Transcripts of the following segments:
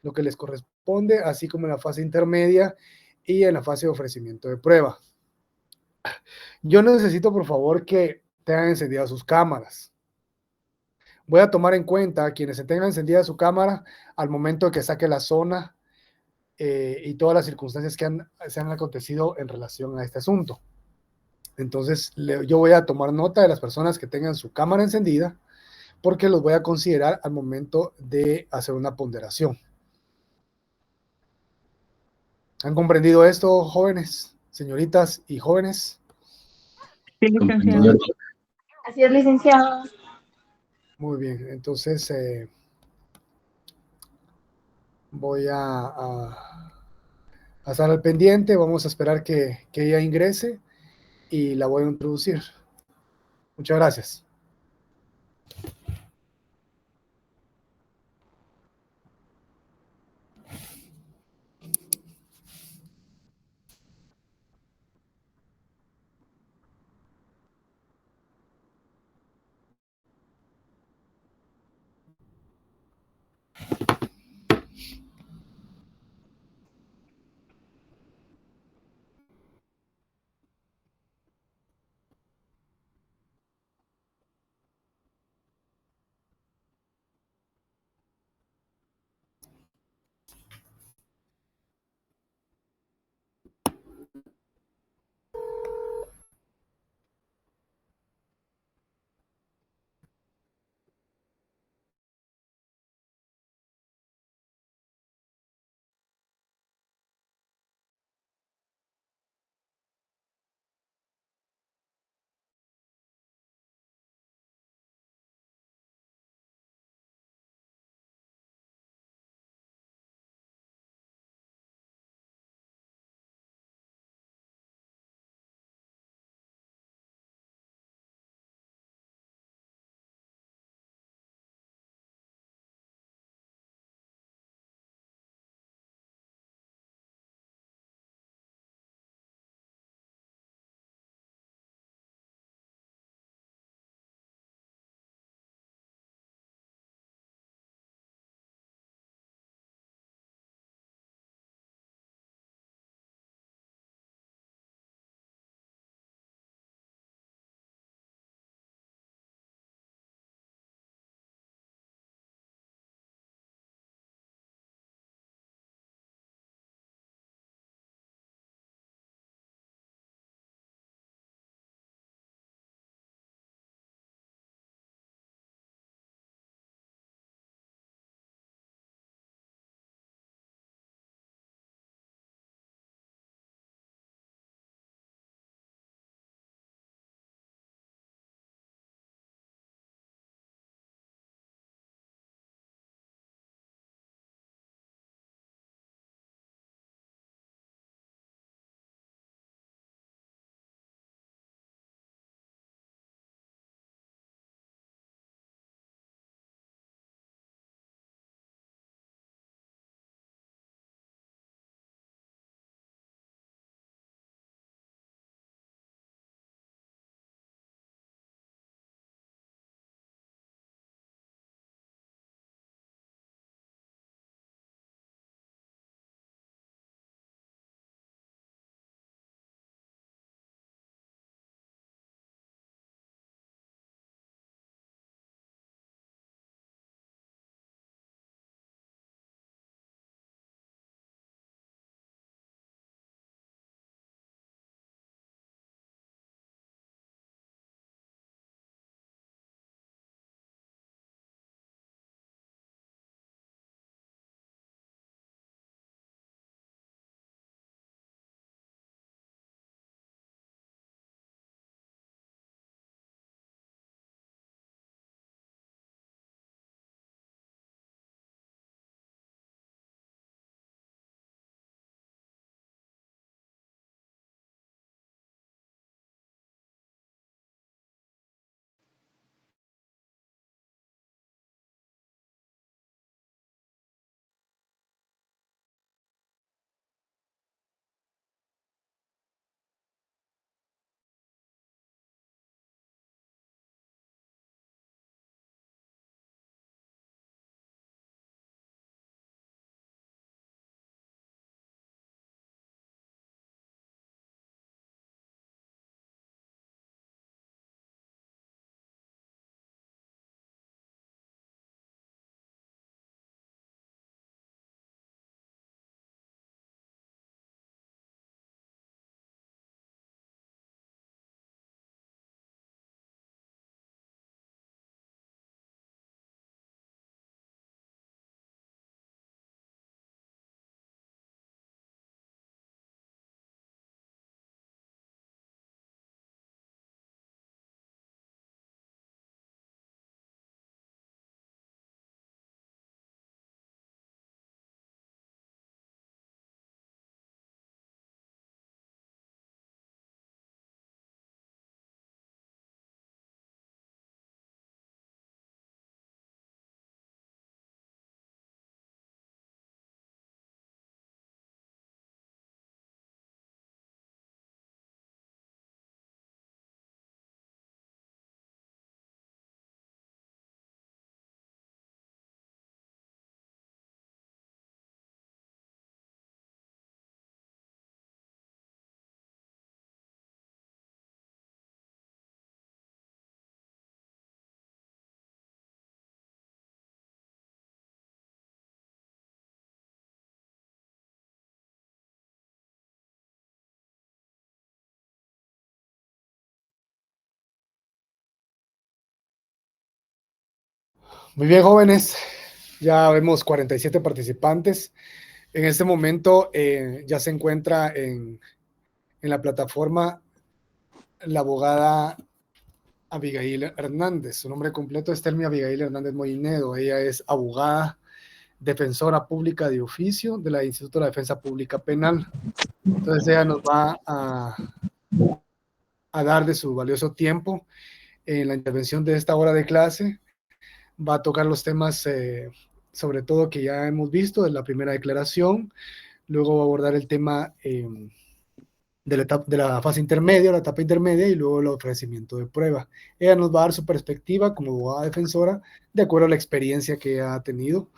lo que les corresponde, así como en la fase intermedia y en la fase de ofrecimiento de prueba. Yo necesito, por favor, que tengan encendidas sus cámaras. Voy a tomar en cuenta a quienes se tengan encendida su cámara al momento de que saque la zona y todas las circunstancias que se han acontecido en relación a este asunto. Entonces, yo voy a tomar nota de las personas que tengan su cámara encendida porque los voy a considerar al momento de hacer una ponderación. ¿Han comprendido esto, jóvenes, señoritas y jóvenes? Sí, licenciado. Así es, licenciado. Muy bien, entonces voy a estar al pendiente, vamos a esperar que ella ingrese y la voy a introducir. Muchas gracias. Muy bien, jóvenes. Ya vemos 47 participantes. En este momento ya se encuentra en la plataforma la abogada Abigail Hernández. Su nombre completo es Telmi Abigail Hernández Moinedo. Ella es abogada, defensora pública de oficio de la Instituto de la Defensa Pública Penal. Entonces ella nos va a dar de su valioso tiempo en la intervención de esta hora de clase. Va a tocar los temas, sobre todo que ya hemos visto de la primera declaración. Luego va a abordar el tema de la fase intermedia, la etapa intermedia, y luego el ofrecimiento de prueba. Ella nos va a dar su perspectiva como abogada defensora de acuerdo a la experiencia que ha tenido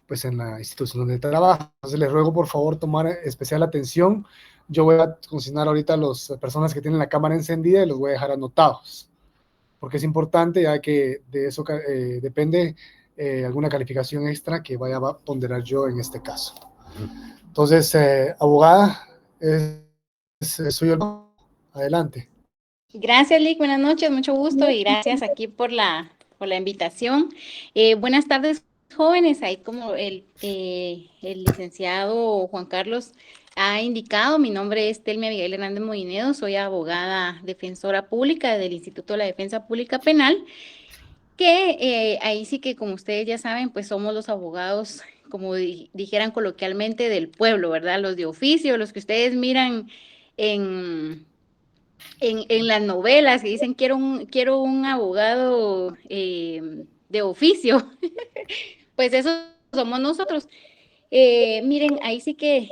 pues, en la institución donde trabaja. Entonces les ruego por favor tomar especial atención. Yo voy a consignar ahorita a las personas que tienen la cámara encendida y los voy a dejar anotados, porque es importante, ya que de eso depende alguna calificación extra que vaya a ponderar yo en este caso. Entonces, abogada, soy yo. Adelante. Gracias, Lick. Buenas noches, mucho gusto y gracias aquí por la invitación. Buenas tardes, jóvenes. Ahí como el licenciado Juan Carlos ha indicado, mi nombre es Telmi Abigail Hernández Moinedo, soy abogada defensora pública del Instituto de la Defensa Pública Penal, que ahí sí que, como ustedes ya saben, pues somos los abogados, como dijeran coloquialmente, del pueblo, ¿verdad? Los de oficio, los que ustedes miran en las novelas que dicen quiero un abogado de oficio, pues eso somos nosotros. Miren, ahí sí que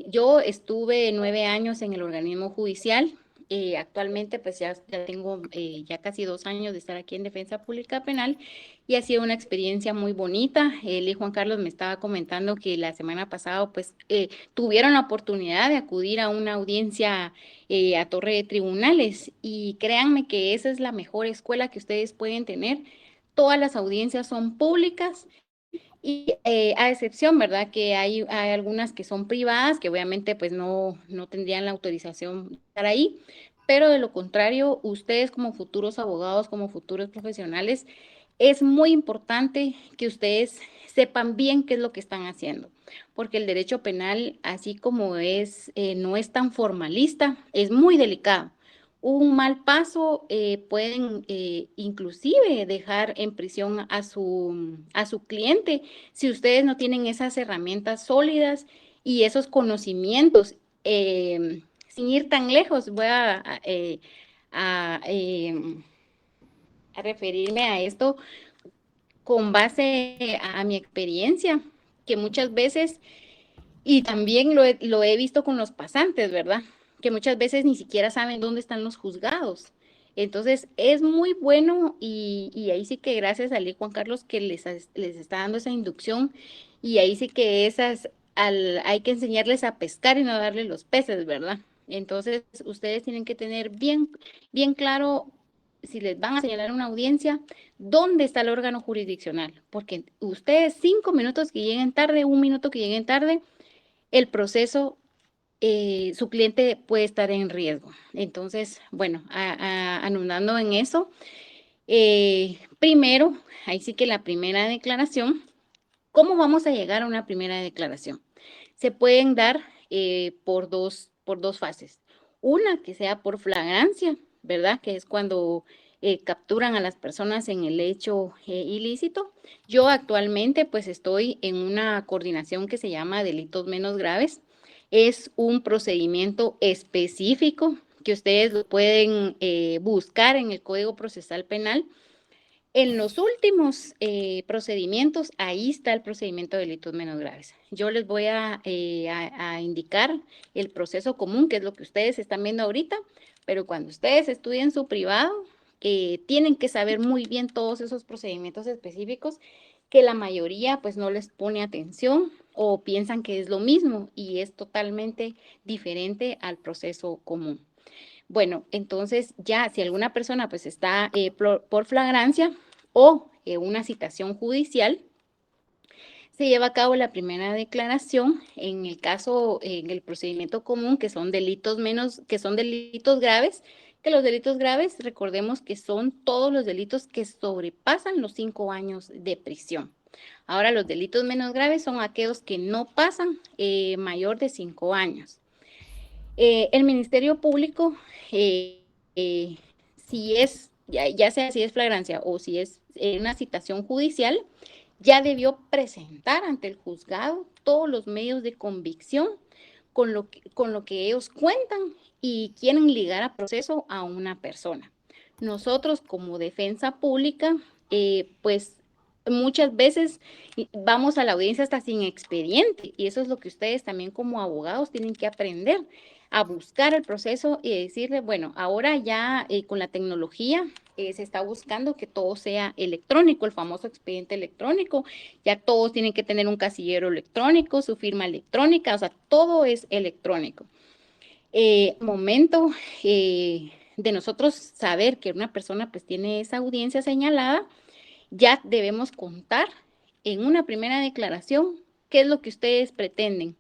yo estuve 9 años en el organismo judicial. Actualmente pues ya tengo ya casi 2 años de estar aquí en Defensa Pública Penal y ha sido una experiencia muy bonita. Él y Juan Carlos me estaba comentando que la semana pasada pues tuvieron la oportunidad de acudir a una audiencia a Torre de Tribunales y créanme que esa es la mejor escuela que ustedes pueden tener. Todas las audiencias son públicas. Y a excepción, ¿verdad? Que hay algunas que son privadas, que obviamente pues no tendrían la autorización de estar ahí, pero de lo contrario, ustedes como futuros abogados, como futuros profesionales, es muy importante que ustedes sepan bien qué es lo que están haciendo, porque el derecho penal, así como es, no es tan formalista, es muy delicado. Un mal paso pueden inclusive dejar en prisión a su cliente si ustedes no tienen esas herramientas sólidas y esos conocimientos. Sin ir tan lejos, voy a referirme a esto con base a mi experiencia, que muchas veces, y también lo he visto con los pasantes, ¿verdad? Que muchas veces ni siquiera saben dónde están los juzgados. Entonces, es muy bueno y ahí sí que gracias a Lee Juan Carlos que les está dando esa inducción y ahí sí que hay que enseñarles a pescar y no darles los peces, ¿verdad? Entonces, ustedes tienen que tener bien, bien claro si les van a señalar una audiencia, ¿dónde está el órgano jurisdiccional? Porque ustedes 5 minutos que lleguen tarde, 1 minuto que lleguen tarde, el proceso, su cliente puede estar en riesgo. Entonces, bueno, anudando en eso, primero, ahí sí que la primera declaración, ¿cómo vamos a llegar a una primera declaración? Se pueden dar por dos fases. Una que sea por flagrancia, ¿verdad? Que es cuando capturan a las personas en el hecho ilícito. Yo actualmente pues estoy en una coordinación que se llama delitos menos graves. Es un procedimiento específico que ustedes lo pueden buscar en el Código Procesal Penal. En los últimos procedimientos, ahí está el procedimiento de delitos menos graves. Yo les voy a indicar el proceso común, que es lo que ustedes están viendo ahorita, pero cuando ustedes estudien su privado, tienen que saber muy bien todos esos procedimientos específicos que la mayoría pues no les pone atención o piensan que es lo mismo y es totalmente diferente al proceso común. Bueno, entonces ya si alguna persona pues está por flagrancia o una citación judicial, se lleva a cabo la primera declaración en el caso, en el procedimiento común, que son delitos graves, Que los delitos graves, recordemos que son todos los delitos que sobrepasan los 5 años de prisión. Ahora, los delitos menos graves son aquellos que no pasan mayor de 5 años. El Ministerio Público, si es, ya sea si es flagrancia o si es una citación judicial, ya debió presentar ante el juzgado todos los medios de convicción con lo que ellos cuentan y quieren ligar a proceso a una persona. Nosotros como defensa pública, pues muchas veces vamos a la audiencia hasta sin expediente, y eso es lo que ustedes también como abogados tienen que aprender, a buscar el proceso y decirle, bueno, ahora ya con la tecnología se está buscando que todo sea electrónico, el famoso expediente electrónico, ya todos tienen que tener un casillero electrónico, su firma electrónica, o sea, todo es electrónico. Momento de nosotros saber que una persona pues tiene esa audiencia señalada, ya debemos contar en una primera declaración qué es lo que ustedes pretenden.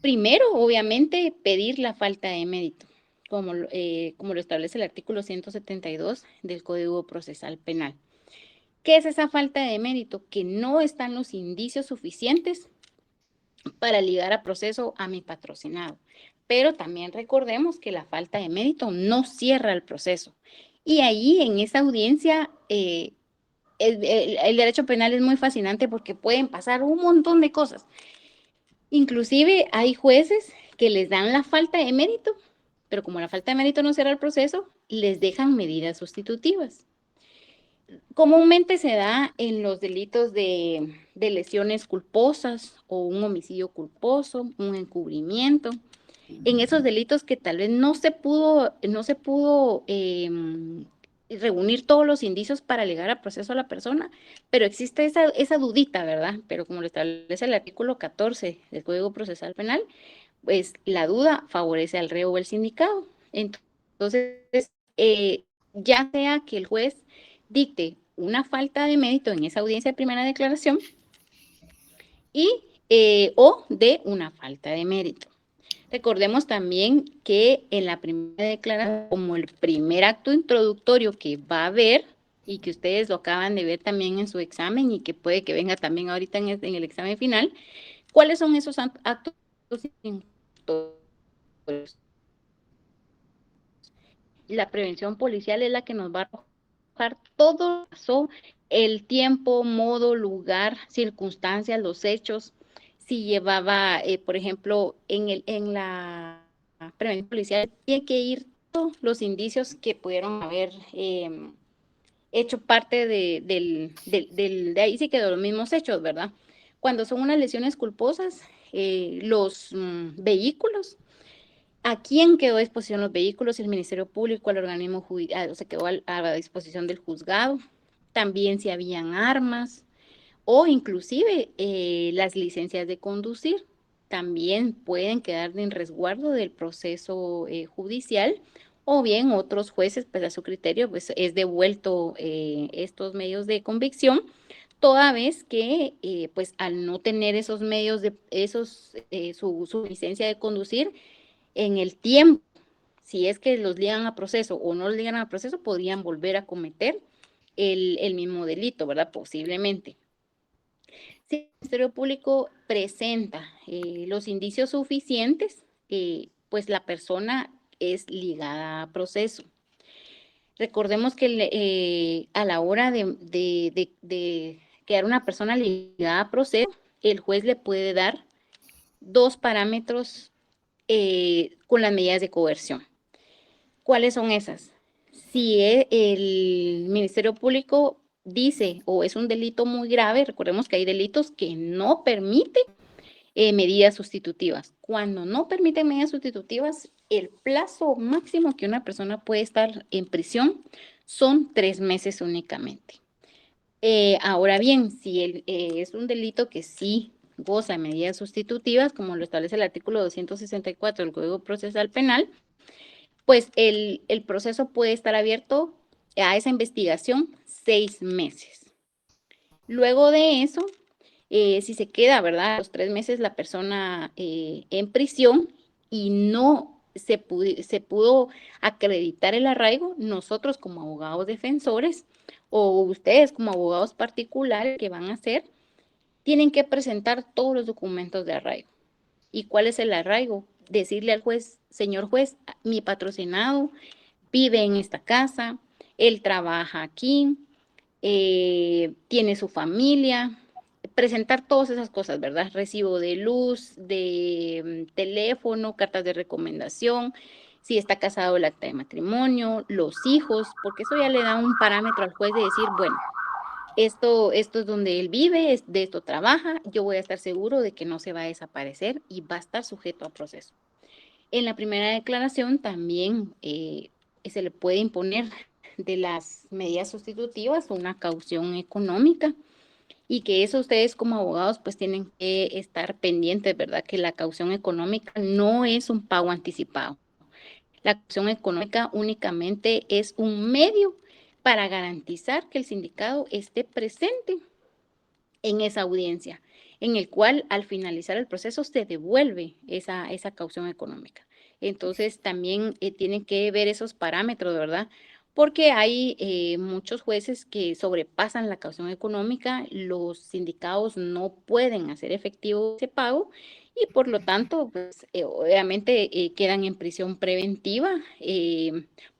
Primero, obviamente, pedir la falta de mérito, como lo establece el artículo 172 del Código Procesal Penal. ¿Qué es esa falta de mérito? Que no están los indicios suficientes para ligar a proceso a mi patrocinado. Pero también recordemos que la falta de mérito no cierra el proceso. Y ahí, en esa audiencia, el derecho penal es muy fascinante porque pueden pasar un montón de cosas. Inclusive hay jueces que les dan la falta de mérito, pero como la falta de mérito no cierra el proceso, les dejan medidas sustitutivas. Comúnmente se da en los delitos de lesiones culposas o un homicidio culposo, un encubrimiento. En esos delitos que tal vez no se pudo reunir todos los indicios para llegar a proceso a la persona, pero existe esa dudita, ¿verdad? Pero como lo establece el artículo 14 del Código Procesal Penal, pues la duda favorece al reo o el sindicado. Entonces, ya sea que el juez dicte una falta de mérito en esa audiencia de primera declaración o de una falta de mérito. Recordemos también que en la primera declaración, como el primer acto introductorio que va a haber, y que ustedes lo acaban de ver también en su examen y que puede que venga también ahorita en el examen final, ¿cuáles son esos actos introductorios? La prevención policial es la que nos va a arrojar todo el tiempo, modo, lugar, circunstancias, los hechos, si llevaba, por ejemplo, en la prevención policial, tiene que ir todos los indicios que pudieron haber hecho parte de ahí sí quedó los mismos hechos, ¿verdad? Cuando son unas lesiones culposas, los vehículos, ¿a quién quedó a disposición los vehículos? El Ministerio Público, el organismo judicial, se quedó a la disposición del juzgado. También si habían armas o inclusive las licencias de conducir también pueden quedar en resguardo del proceso judicial, o bien otros jueces, pues a su criterio, pues es devuelto estos medios de convicción, toda vez que pues al no tener esos medios su licencia de conducir en el tiempo, si es que los ligan a proceso o no los ligan a proceso, podrían volver a cometer el mismo delito, ¿verdad? Posiblemente. Si el Ministerio Público presenta los indicios suficientes, pues la persona es ligada a proceso. Recordemos que a la hora de quedar una persona ligada a proceso, el juez le puede dar 2 parámetros con las medidas de coerción. ¿Cuáles son esas? Si el Ministerio Público dice o es un delito muy grave, recordemos que hay delitos que no permiten medidas sustitutivas. Cuando no permiten medidas sustitutivas, el plazo máximo que una persona puede estar en prisión son 3 meses únicamente. Ahora bien, si es un delito que sí goza de medidas sustitutivas, como lo establece el artículo 264 del Código Procesal Penal, pues el proceso puede estar abierto a esa investigación 6 meses. Luego de eso, si se queda, ¿verdad? Los 3 meses la persona en prisión y no se pudo acreditar el arraigo, nosotros como abogados defensores o ustedes como abogados particulares que van a hacer, tienen que presentar todos los documentos de arraigo. ¿Y cuál es el arraigo? Decirle al juez, señor juez, mi patrocinado vive en esta casa, él trabaja aquí, tiene su familia, presentar todas esas cosas, ¿verdad? Recibo de luz, de teléfono, cartas de recomendación, si está casado, el acta de matrimonio, los hijos, porque eso ya le da un parámetro al juez de decir, bueno, esto es donde él vive, de esto trabaja, yo voy a estar seguro de que no se va a desaparecer y va a estar sujeto a proceso. En la primera declaración también se le puede imponer de las medidas sustitutivas una caución económica y que eso ustedes como abogados pues tienen que estar pendientes, ¿verdad? Que la caución económica no es un pago anticipado. La caución económica únicamente es un medio para garantizar que el sindicado esté presente en esa audiencia, en el cual al finalizar el proceso se devuelve esa caución económica. Entonces también tienen que ver esos parámetros, ¿verdad? Porque hay muchos jueces que sobrepasan la caución económica, los sindicados no pueden hacer efectivo ese pago y por lo tanto, pues, obviamente quedan en prisión preventiva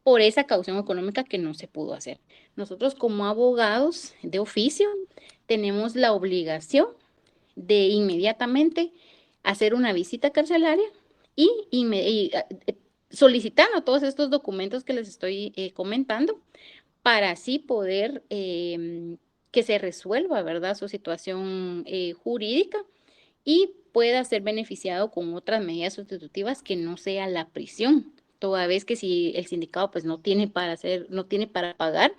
por esa caución económica que no se pudo hacer. Nosotros como abogados de oficio tenemos la obligación de inmediatamente hacer una visita carcelaria y solicitando todos estos documentos que les estoy comentando para así poder que se resuelva, ¿verdad?, su situación jurídica y pueda ser beneficiado con otras medidas sustitutivas que no sea la prisión, toda vez que si el sindicado pues no tiene para pagar,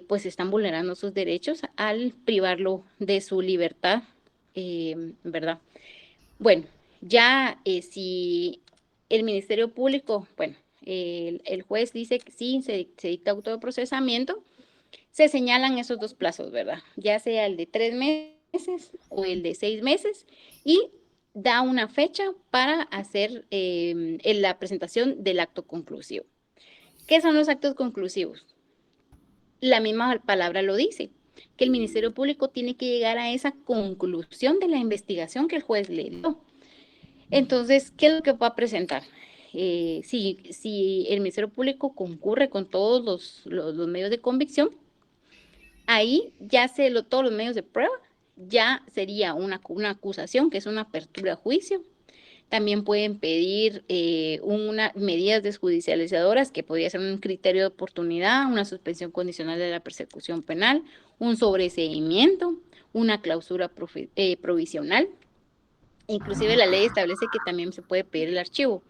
pues están vulnerando sus derechos al privarlo de su libertad, ¿verdad? Bueno, ya si el Ministerio Público, bueno, el juez dice que sí, se dicta auto de procesamiento, se señalan esos dos plazos, ¿verdad? Ya sea el de 3 meses o el de 6 meses y da una fecha para hacer la presentación del acto conclusivo. ¿Qué son los actos conclusivos? La misma palabra lo dice, que el Ministerio Público tiene que llegar a esa conclusión de la investigación que el juez le dio. Entonces, ¿qué es lo que va a presentar? Si el Ministerio Público concurre con todos los medios de convicción, ahí ya todos los medios de prueba, ya sería una acusación, que es una apertura a juicio. También pueden pedir medidas desjudicializadoras, que podría ser un criterio de oportunidad, una suspensión condicional de la persecución penal, un sobreseimiento, una clausura provisional. Inclusive la ley establece que también se puede pedir el archivo.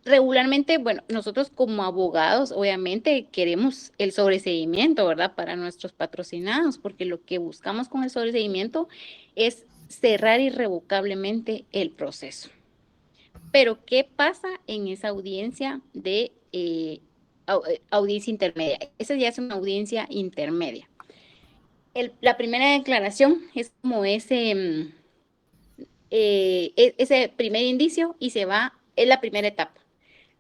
Regularmente, bueno, nosotros como abogados, obviamente queremos el sobreseimiento, ¿verdad? Para nuestros patrocinados, porque lo que buscamos con el sobreseimiento es cerrar irrevocablemente el proceso. Pero, ¿qué pasa en esa audiencia de audiencia intermedia? Esa ya es una audiencia intermedia. La primera declaración es como ese primer indicio y es la primera etapa.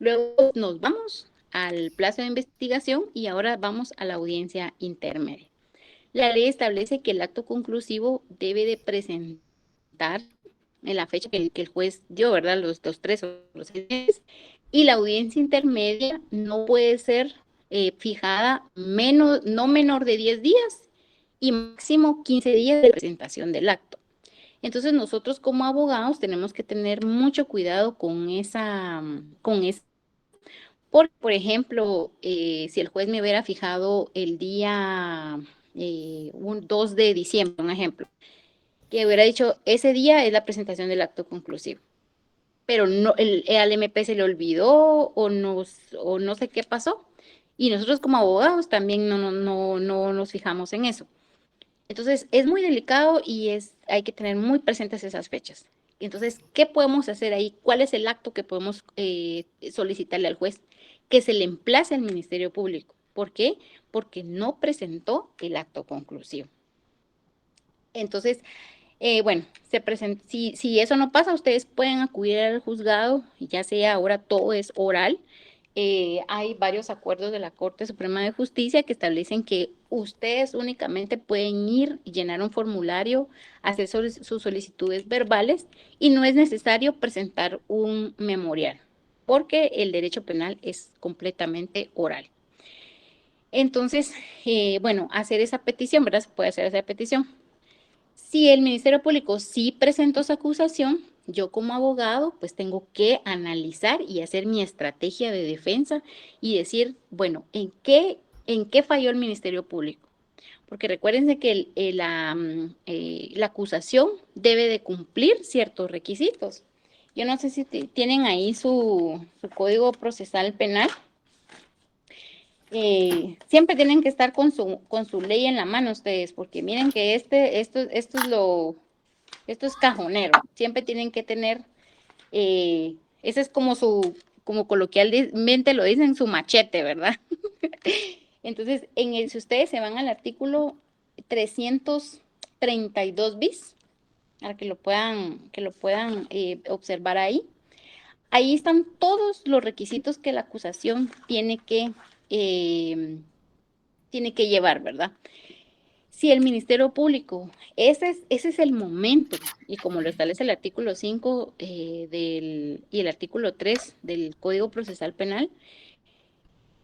Luego nos vamos al plazo de investigación y ahora vamos a la audiencia intermedia. La ley establece que el acto conclusivo debe de presentar en la fecha que el juez dio, ¿verdad? Los 3 o los 6 meses. Y la audiencia intermedia no puede ser fijada no menor de 10 días y máximo 15 días de presentación del acto. Entonces nosotros como abogados tenemos que tener mucho cuidado con esa. Por ejemplo, si el juez me hubiera fijado el día 2 de diciembre, un ejemplo, que hubiera dicho, ese día es la presentación del acto conclusivo, pero no, al MP se le olvidó o no sé qué pasó, y nosotros como abogados también no nos fijamos en eso. Entonces, es muy delicado y hay que tener muy presentes esas fechas. Entonces, ¿qué podemos hacer ahí? ¿Cuál es el acto que podemos solicitarle al juez? Que se le emplace al Ministerio Público. ¿Por qué? Porque no presentó el acto conclusivo. Entonces, Bueno, si eso no pasa, ustedes pueden acudir al juzgado, ya sea ahora todo es oral. Hay varios acuerdos de la Corte Suprema de Justicia que establecen que ustedes únicamente pueden ir y llenar un formulario, hacer sus solicitudes verbales y no es necesario presentar un memorial, porque el derecho penal es completamente oral. Entonces, bueno, hacer esa petición, ¿verdad? Se puede hacer esa petición. Si el Ministerio Público sí presentó esa acusación, yo como abogado pues tengo que analizar y hacer mi estrategia de defensa y decir, bueno, ¿en qué falló el Ministerio Público? Porque recuérdense que la acusación debe de cumplir ciertos requisitos. Yo no sé si tienen ahí su código procesal penal. Siempre tienen que estar con su ley en la mano ustedes, porque miren que esto es cajonero. Siempre tienen que tener, ese es como coloquialmente lo dicen, su machete, ¿verdad? Entonces, si ustedes se van al artículo 332 bis, para que lo puedan observar ahí. Ahí están todos los requisitos que la acusación tiene que llevar, ¿verdad? Si el Ministerio Público, ese es el momento, y como lo establece el artículo 5 y el artículo 3 del Código Procesal Penal,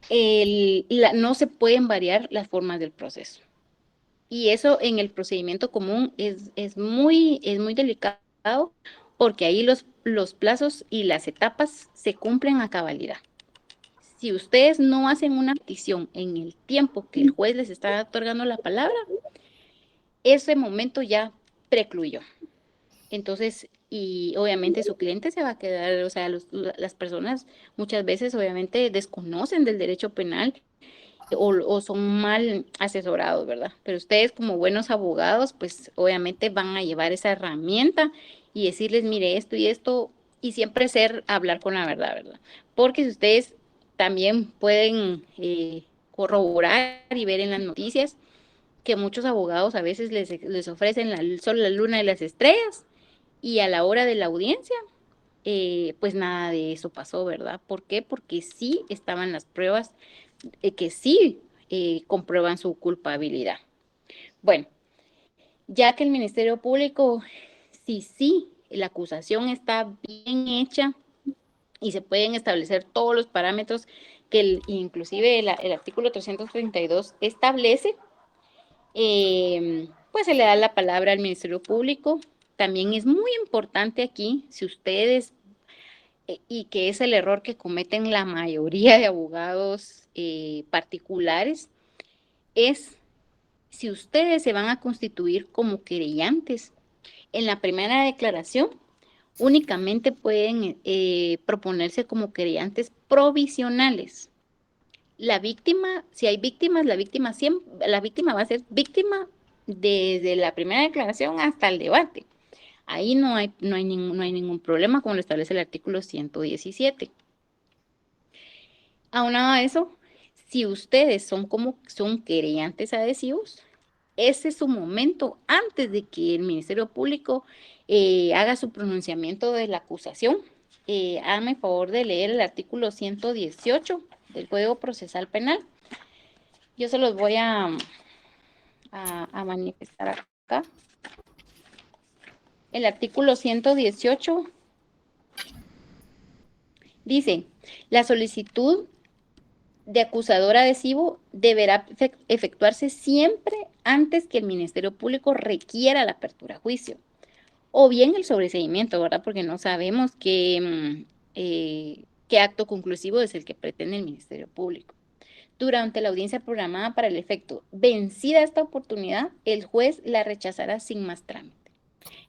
no se pueden variar las formas del proceso. Y eso en el procedimiento común es muy delicado, porque ahí los plazos y las etapas se cumplen a cabalidad. Si ustedes no hacen una petición en el tiempo que el juez les está otorgando la palabra, ese momento ya precluyó. Entonces, y obviamente su cliente se va a quedar, o sea, las personas muchas veces obviamente desconocen del derecho penal o son mal asesorados, ¿verdad? Pero ustedes como buenos abogados, pues obviamente van a llevar esa herramienta y decirles, mire, esto y esto, y siempre hablar con la verdad, ¿verdad? Porque si ustedes también pueden corroborar y ver en las noticias que muchos abogados a veces les ofrecen el sol, la luna y las estrellas, y a la hora de la audiencia, pues nada de eso pasó, ¿verdad? ¿Por qué? Porque sí estaban las pruebas que sí comprueban su culpabilidad. Bueno, ya que el Ministerio Público, sí, la acusación está bien hecha y se pueden establecer todos los parámetros que inclusive el artículo 332 establece, pues se le da la palabra al Ministerio Público. También es muy importante aquí, si ustedes, y que es el error que cometen la mayoría de abogados particulares, es si ustedes se van a constituir como querellantes. En la primera declaración, únicamente pueden proponerse como querellantes provisionales. La víctima, si hay víctimas, la víctima va a ser víctima desde la primera declaración hasta el debate. Ahí no hay ningún problema, como lo establece el artículo 117. Aunado a eso, si ustedes son querellantes adhesivos, ese es su momento antes de que el Ministerio Público haga su pronunciamiento de la acusación. Háganme el favor de leer el artículo 118 del Código Procesal Penal. Yo se los voy a manifestar acá. El artículo 118 dice, la solicitud de acusador adhesivo deberá efectuarse siempre antes que el Ministerio Público requiera la apertura a juicio, o bien el sobreseimiento, ¿verdad? Porque no sabemos qué acto conclusivo es el que pretende el Ministerio Público. Durante la audiencia programada para el efecto, vencida esta oportunidad, el juez la rechazará sin más trámite.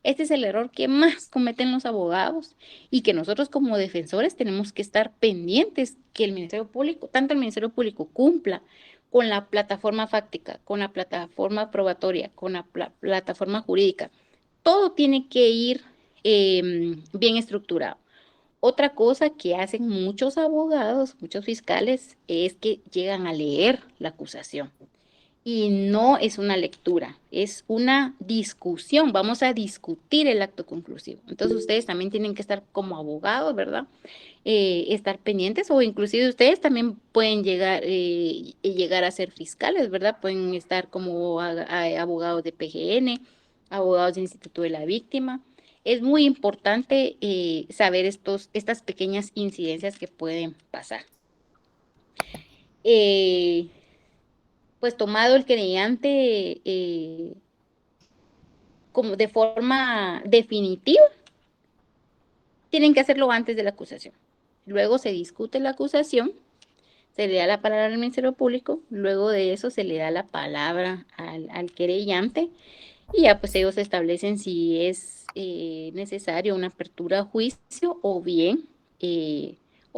Este es el error que más cometen los abogados y que nosotros como defensores tenemos que estar pendientes que el Ministerio Público, tanto el Ministerio Público cumpla con la plataforma fáctica, con la plataforma probatoria, con la plataforma jurídica. Todo tiene que ir bien estructurado. Otra cosa que hacen muchos abogados, muchos fiscales, es que llegan a leer la acusación. y no es una lectura, es una discusión. Vamos a discutir el acto conclusivo. Entonces ustedes también tienen que estar como abogados, ¿verdad? Estar pendientes, o inclusive ustedes también pueden llegar a ser fiscales, ¿verdad? Pueden estar como abogados de PGN, abogados del Instituto de la Víctima. Es muy importante saber estas pequeñas incidencias que pueden pasar. Pues tomado el querellante como de forma definitiva, tienen que hacerlo antes de la acusación. Luego se discute la acusación, se le da la palabra al Ministerio Público, luego de eso se le da la palabra al querellante y ya pues ellos establecen si es necesario una apertura a juicio o bien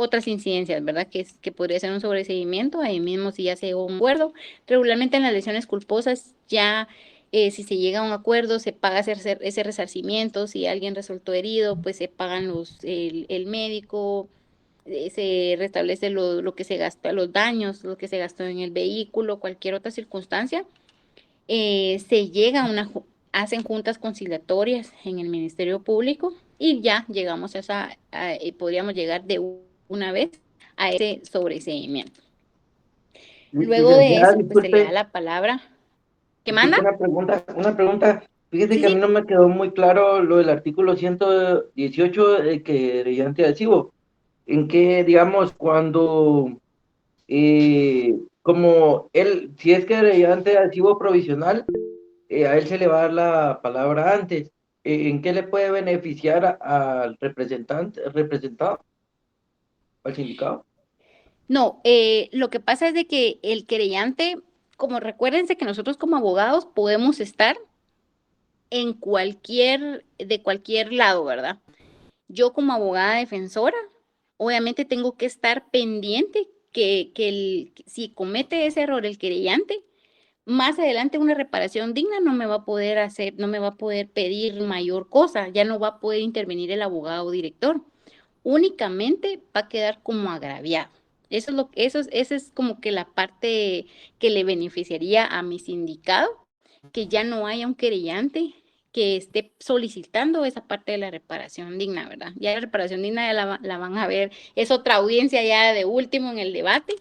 otras incidencias, ¿verdad? Que podría ser un sobreseimiento, ahí mismo si ya se llegó a un acuerdo. Regularmente en las lesiones culposas ya si se llega a un acuerdo se paga ese resarcimiento, si alguien resultó herido, pues se pagan el médico, se restablece lo que se gastó, los daños, lo que se gastó en el vehículo, cualquier otra circunstancia. Se llega a hacen juntas conciliatorias en el Ministerio Público y ya llegamos podríamos llegar de una vez a ese sobreseimiento. Luego de Licenciada, eso, pues se le da disculpe, la palabra. ¿Qué disculpe manda? una pregunta. Fíjese Sí, que a mí sí. no me quedó muy claro lo del artículo 118 de querellante adhesivo. En que, digamos, cuando, como él, si es querellante adhesivo provisional, a él se le va a dar la palabra antes. ¿En qué le puede beneficiar al representado, al sindicado? No, lo que pasa es de que el querellante, como recuérdense que nosotros como abogados podemos estar de cualquier lado, ¿verdad? Yo como abogada defensora, obviamente tengo que estar pendiente que si comete ese error el querellante, más adelante una reparación digna no me va a poder hacer, no me va a poder pedir mayor cosa, ya no va a poder intervenir el abogado director. Únicamente va a quedar como agraviado. Esa es como que la parte que le beneficiaría a mi sindicado, que ya no haya un querellante que esté solicitando esa parte de la reparación digna, ¿verdad? Ya la reparación digna ya la van a ver, es otra audiencia ya de último en el debate,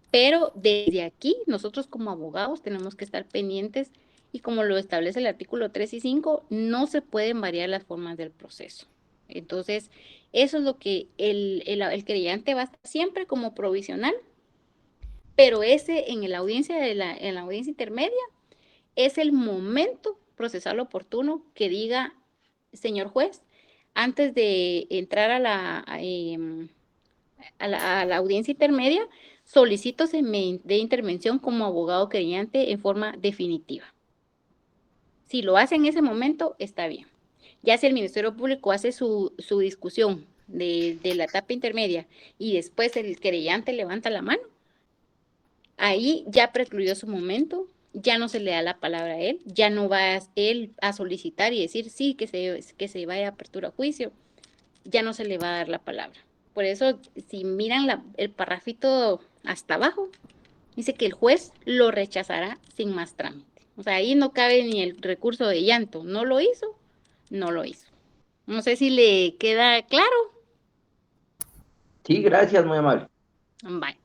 pero desde aquí nosotros como abogados tenemos que estar pendientes y como lo establece el artículo 3 y 5, no se pueden variar las formas del proceso. Entonces, eso es lo que el querellante va a estar siempre como provisional, pero ese en la audiencia en la audiencia intermedia es el momento procesal oportuno que diga, señor juez, antes de entrar a la audiencia intermedia, solicito se me dé intervención como abogado querellante en forma definitiva. Si lo hace en ese momento, está bien. Ya si el Ministerio Público hace su discusión de la etapa intermedia y después el querellante levanta la mano, ahí ya precluyó su momento, ya no se le da la palabra a él, ya no va él a solicitar y decir sí, que se vaya a apertura a juicio, ya no se le va a dar la palabra. Por eso, si miran el parrafito hasta abajo, dice que el juez lo rechazará sin más trámite. O sea, ahí no cabe ni el recurso de llanto. No lo hizo, no lo hizo. No sé si le queda claro. Sí, gracias, muy amable. Vale.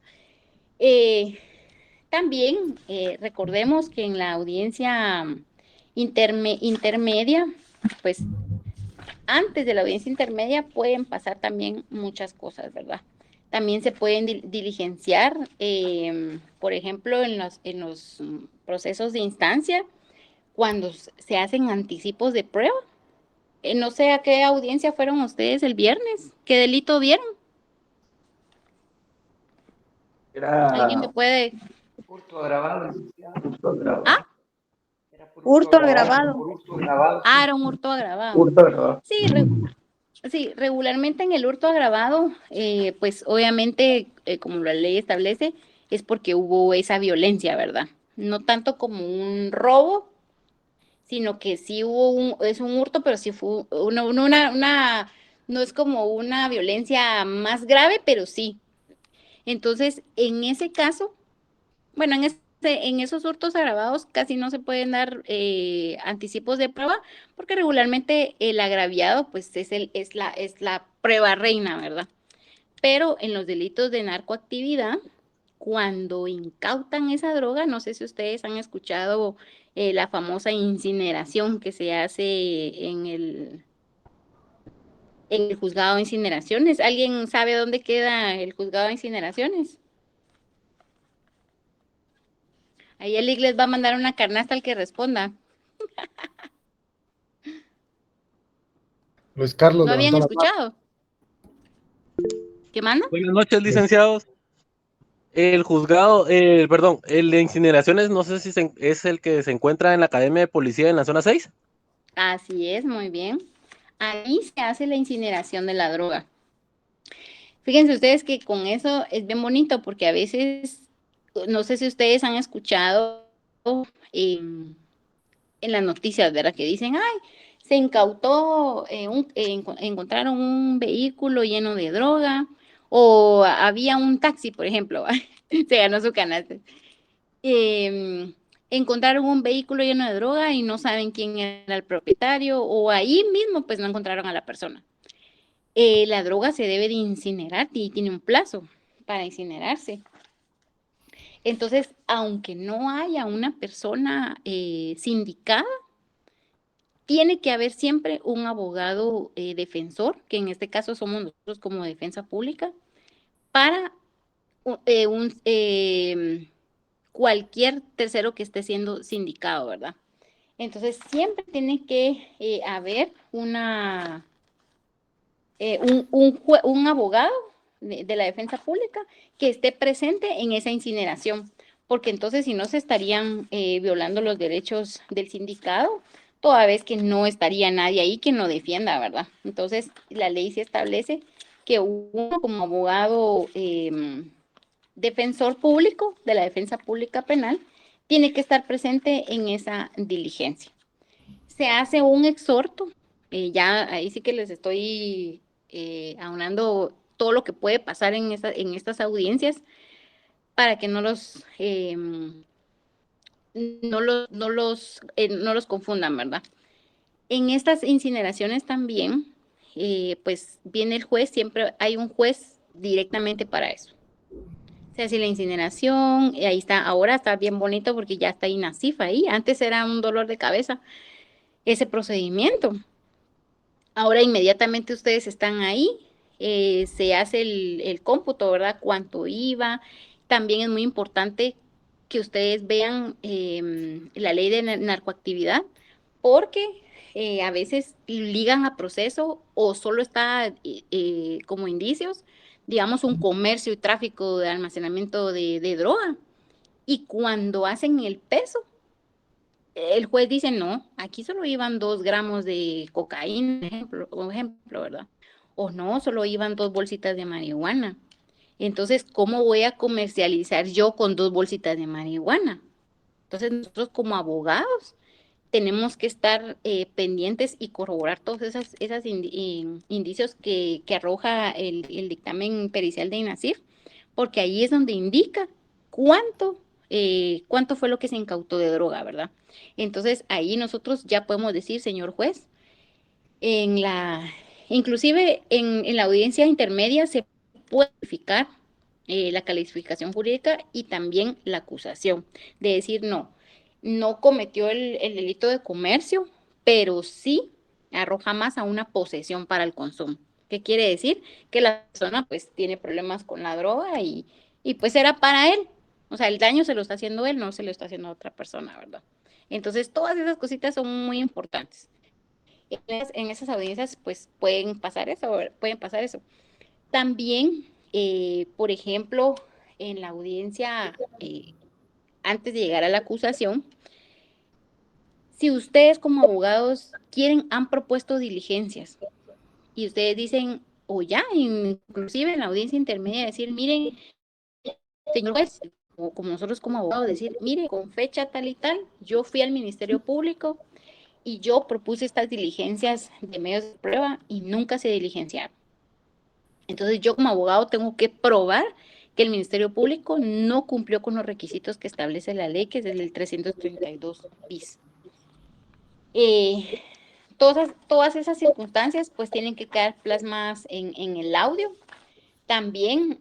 También recordemos que en la audiencia intermedia, pues antes de la audiencia intermedia pueden pasar también muchas cosas, ¿verdad? También se pueden diligenciar, por ejemplo, en los procesos de instancia, cuando se hacen anticipos de prueba. No sé a qué audiencia fueron ustedes el viernes, ¿qué delito vieron? ¿Alguien me Era puede? Hurto agravado. hurto agravado. Ah, Era por Hurto agravado, agravado. por hurto agravado. era un hurto agravado. Hurto agravado. Sí, sí, regularmente en el hurto agravado, pues obviamente, como la ley establece, es porque hubo esa violencia, ¿verdad? No tanto como un robo, sino que sí es un hurto, pero sí fue no es como una violencia más grave, pero sí. Entonces, en ese caso, bueno, en en esos hurtos agravados casi no se pueden dar anticipos de prueba, porque regularmente el agraviado pues es la prueba reina, ¿verdad? Pero en los delitos de narcoactividad, cuando incautan esa droga, no sé si ustedes han escuchado la famosa incineración que se hace en el juzgado de incineraciones. ¿Alguien sabe dónde queda el juzgado de incineraciones? Ahí el les va a mandar una canasta al que responda. Luis Carlos ¿No habían levantó la mano. escuchado? ¿Qué manda? Buenas noches, licenciados. El juzgado, perdón, el de incineraciones, no sé si es el que se encuentra en la Academia de Policía en la zona 6. Así es, muy bien. Ahí se hace la incineración de la droga. Fíjense ustedes que con eso es bien bonito porque a veces, no sé si ustedes han escuchado en las noticias, ¿verdad? Que dicen, ay, se incautó, encontraron un vehículo lleno de droga o había un taxi, por ejemplo, se ganó su canasta. Encontraron un vehículo lleno de droga y no saben quién era el propietario o ahí mismo pues no encontraron a la persona. La droga se debe de incinerar y tiene un plazo para incinerarse. Entonces, aunque no haya una persona sindicada, tiene que haber siempre un abogado defensor, que en este caso somos nosotros como defensa pública, para cualquier tercero que esté siendo sindicado, ¿verdad? Entonces, siempre tiene que haber un abogado de la defensa pública que esté presente en esa incineración, porque entonces si no se estarían violando los derechos del sindicado, toda vez que no estaría nadie ahí que lo defienda, ¿verdad? Entonces, la ley se establece que uno como abogado defensor público de la defensa pública penal tiene que estar presente en esa diligencia. Se hace un exhorto, ya ahí sí que les estoy aunando todo lo que puede pasar en estas audiencias para que no los confundan, ¿verdad? En estas incineraciones también, pues viene el juez, siempre hay un juez directamente para eso. Se hace la incineración, y ahí está, ahora está bien bonito porque ya está INASIF ahí, antes era un dolor de cabeza ese procedimiento. Ahora inmediatamente ustedes están ahí, se hace el cómputo, ¿verdad? Cuánto iba. También es muy importante que ustedes vean la ley de narcoactividad, porque a veces ligan a proceso o solo está como indicios, digamos, un comercio y tráfico de almacenamiento de droga. Y cuando hacen el peso, el juez dice, no, aquí solo iban 2 gramos de cocaína, ejemplo, ¿verdad? O no, solo iban 2 bolsitas de marihuana. Entonces, ¿cómo voy a comercializar yo con 2 bolsitas de marihuana? Entonces, nosotros como abogados tenemos que estar pendientes y corroborar todos esos indicios que arroja el dictamen pericial de INASIF, porque ahí es donde indica cuánto fue lo que se incautó de droga, ¿verdad? Entonces, ahí nosotros ya podemos decir, señor juez, inclusive en la audiencia intermedia se puede verificar la calificación jurídica y también la acusación, de decir, no cometió el delito de comercio, pero sí arroja más a una posesión para el consumo. ¿Qué quiere decir? Que la persona pues tiene problemas con la droga y pues era para él. O sea, el daño se lo está haciendo él, no se lo está haciendo a otra persona, ¿verdad? Entonces, todas esas cositas son muy importantes. En esas audiencias, pues, pueden pasar eso. También, por ejemplo, en la audiencia, antes de llegar a la acusación, si ustedes como abogados han propuesto diligencias y ustedes dicen, o ya, inclusive en la audiencia intermedia, decir, miren, señor juez, o como nosotros como abogados, decir, mire, con fecha tal y tal, yo fui al Ministerio Público y yo propuse estas diligencias de medios de prueba y nunca se diligenciaron. Entonces yo como abogado tengo que probar que el Ministerio Público no cumplió con los requisitos que establece la ley, que es el 332 bis. Todas esas circunstancias pues tienen que quedar plasmadas en el audio. También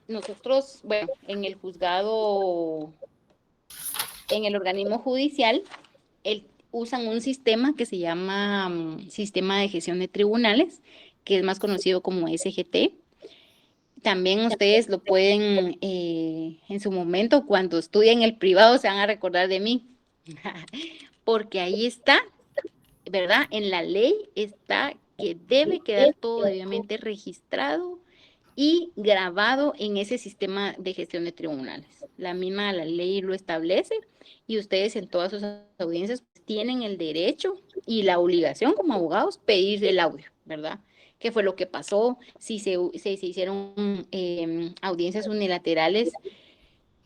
nosotros, bueno, en el juzgado, en el organismo judicial, usan un sistema que se llama Sistema de Gestión de Tribunales, que es más conocido como SGT. También ustedes lo pueden, en su momento, cuando estudien el privado, se van a recordar de mí, porque ahí está, ¿verdad? En la ley está que debe quedar todo debidamente registrado y grabado en ese sistema de gestión de tribunales. La ley lo establece y ustedes en todas sus audiencias tienen el derecho y la obligación como abogados pedir el audio, ¿verdad? ¿Qué fue lo que pasó? Si se hicieron audiencias unilaterales.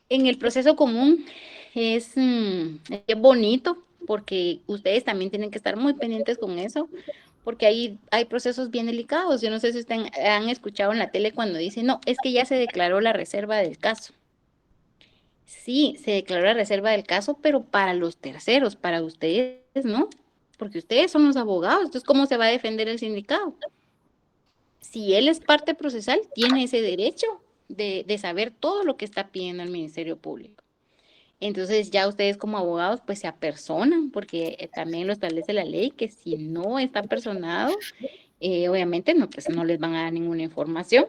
En el proceso común es bonito porque ustedes también tienen que estar muy pendientes con eso, porque hay procesos bien delicados. Yo no sé si ustedes han escuchado en la tele cuando dicen, no, es que ya se declaró la reserva del caso. Sí, se declaró la reserva del caso, pero para los terceros, para ustedes, ¿no? Porque ustedes son los abogados, entonces, ¿cómo se va a defender el sindicado? Si él es parte procesal, tiene ese derecho de saber todo lo que está pidiendo el Ministerio Público. Entonces ya ustedes como abogados pues se apersonan, porque también lo establece la ley, que si no está personado, obviamente pues no les van a dar ninguna información.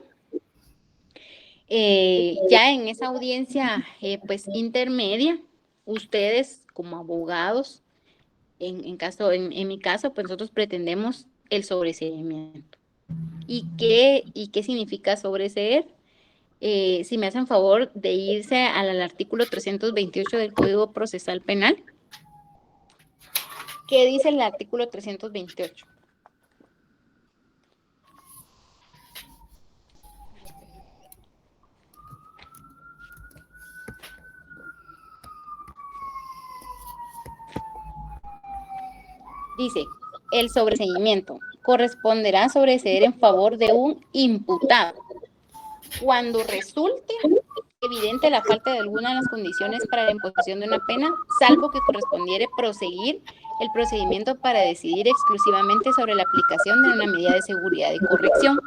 Ya en esa audiencia pues intermedia, ustedes como abogados, en mi caso, pues nosotros pretendemos el sobreseimiento. ¿Y qué significa sobreseer? Si me hacen favor de irse al artículo 328 del Código Procesal Penal. ¿Qué dice el artículo 328? Dice, el sobreseimiento corresponderá sobreseer en favor de un imputado cuando resulte evidente la falta de alguna de las condiciones para la imposición de una pena, salvo que correspondiere proseguir el procedimiento para decidir exclusivamente sobre la aplicación de una medida de seguridad y corrección.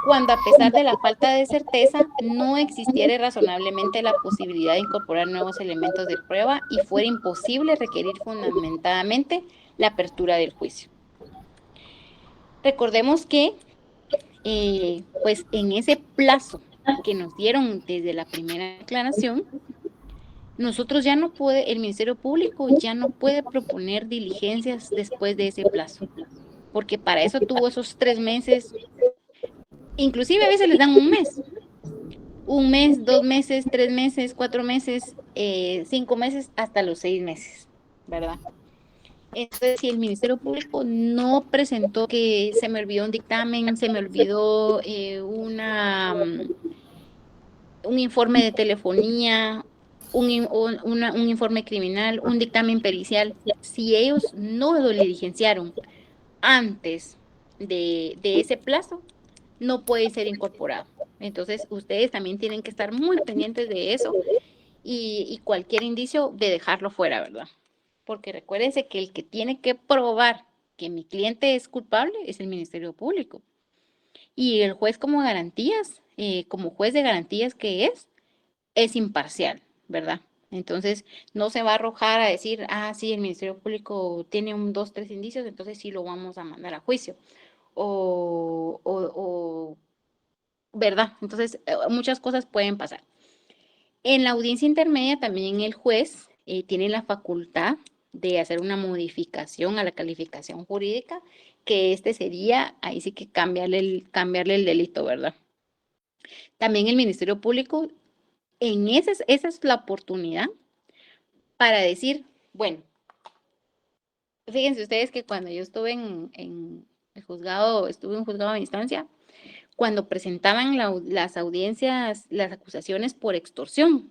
Cuando, a pesar de la falta de certeza, no existiere razonablemente la posibilidad de incorporar nuevos elementos de prueba y fuera imposible requerir fundamentadamente la apertura del juicio. Recordemos que, pues, en ese plazo que nos dieron desde la primera declaración, nosotros el Ministerio Público ya no puede proponer diligencias después de ese plazo, porque para eso tuvo esos 3 meses, inclusive a veces les dan 1 mes, 2 meses, 3 meses, 4 meses, 5 meses, hasta los 6 meses, ¿verdad? Entonces, si el Ministerio Público no presentó, que se me olvidó un dictamen, se me olvidó un informe de telefonía, un informe criminal, un dictamen pericial, si ellos no lo diligenciaron antes de ese plazo, no puede ser incorporado. Entonces, ustedes también tienen que estar muy pendientes de eso y cualquier indicio de dejarlo fuera, ¿verdad? Porque recuérdense que el que tiene que probar que mi cliente es culpable es el Ministerio Público. Y el juez como garantías, como juez de garantías que es imparcial, ¿verdad? Entonces, no se va a arrojar a decir, sí, el Ministerio Público tiene 2, 3 indicios, entonces sí lo vamos a mandar a juicio. ¿Verdad? Entonces, muchas cosas pueden pasar. En la audiencia intermedia también el juez tiene la facultad de hacer una modificación a la calificación jurídica, que sería, ahí sí que cambiarle el delito, ¿verdad? También el Ministerio Público, esa es la oportunidad para decir, bueno, fíjense ustedes que cuando yo estuve en el juzgado, estuve en un juzgado de instancia, cuando presentaban las audiencias, las acusaciones por extorsión,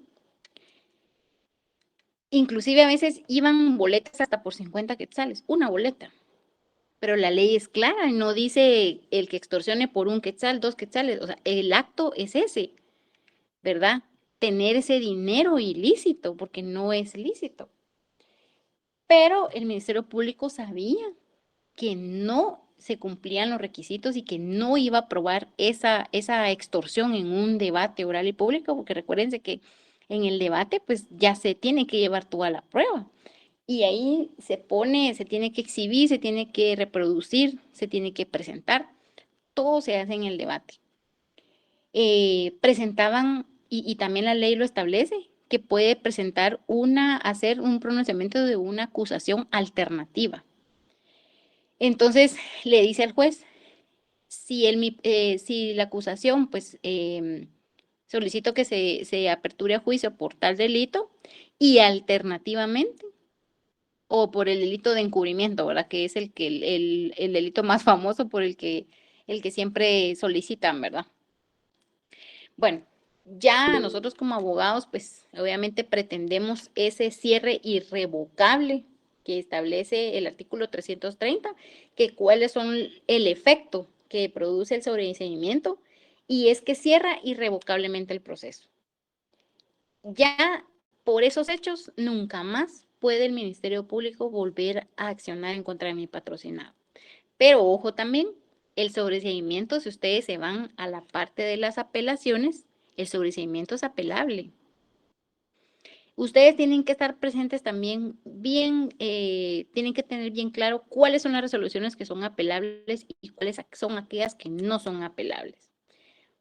inclusive a veces iban boletas hasta por 50 quetzales, una boleta. pero la ley es clara, no dice el que extorsione por 1 quetzal, 2 quetzales, o sea, el acto es ese, ¿verdad? Tener ese dinero ilícito, porque no es lícito. Pero el Ministerio Público sabía que no se cumplían los requisitos y que no iba a aprobar esa extorsión en un debate oral y público, porque recuérdense que en el debate pues ya se tiene que llevar toda la prueba. Y ahí se tiene que exhibir, se tiene que reproducir, se tiene que presentar. Todo se hace en el debate. Presentaban, y también la ley lo establece, que puede hacer un pronunciamiento de una acusación alternativa. Entonces le dice al juez, si la acusación, pues solicito que se aperture a juicio por tal delito y alternativamente, o por el delito de encubrimiento, ¿verdad? Que es el delito más famoso por el que siempre solicitan, ¿verdad? Bueno, ya nosotros como abogados, pues obviamente pretendemos ese cierre irrevocable que establece el artículo 330, que cuáles son el efecto que produce el sobreseimiento, y es que cierra irrevocablemente el proceso. Ya por esos hechos, nunca más puede el Ministerio Público volver a accionar en contra de mi patrocinado. Pero ojo también, el sobreseimiento, si ustedes se van a la parte de las apelaciones, el sobreseimiento es apelable. Ustedes tienen que estar presentes también tienen que tener bien claro cuáles son las resoluciones que son apelables y cuáles son aquellas que no son apelables.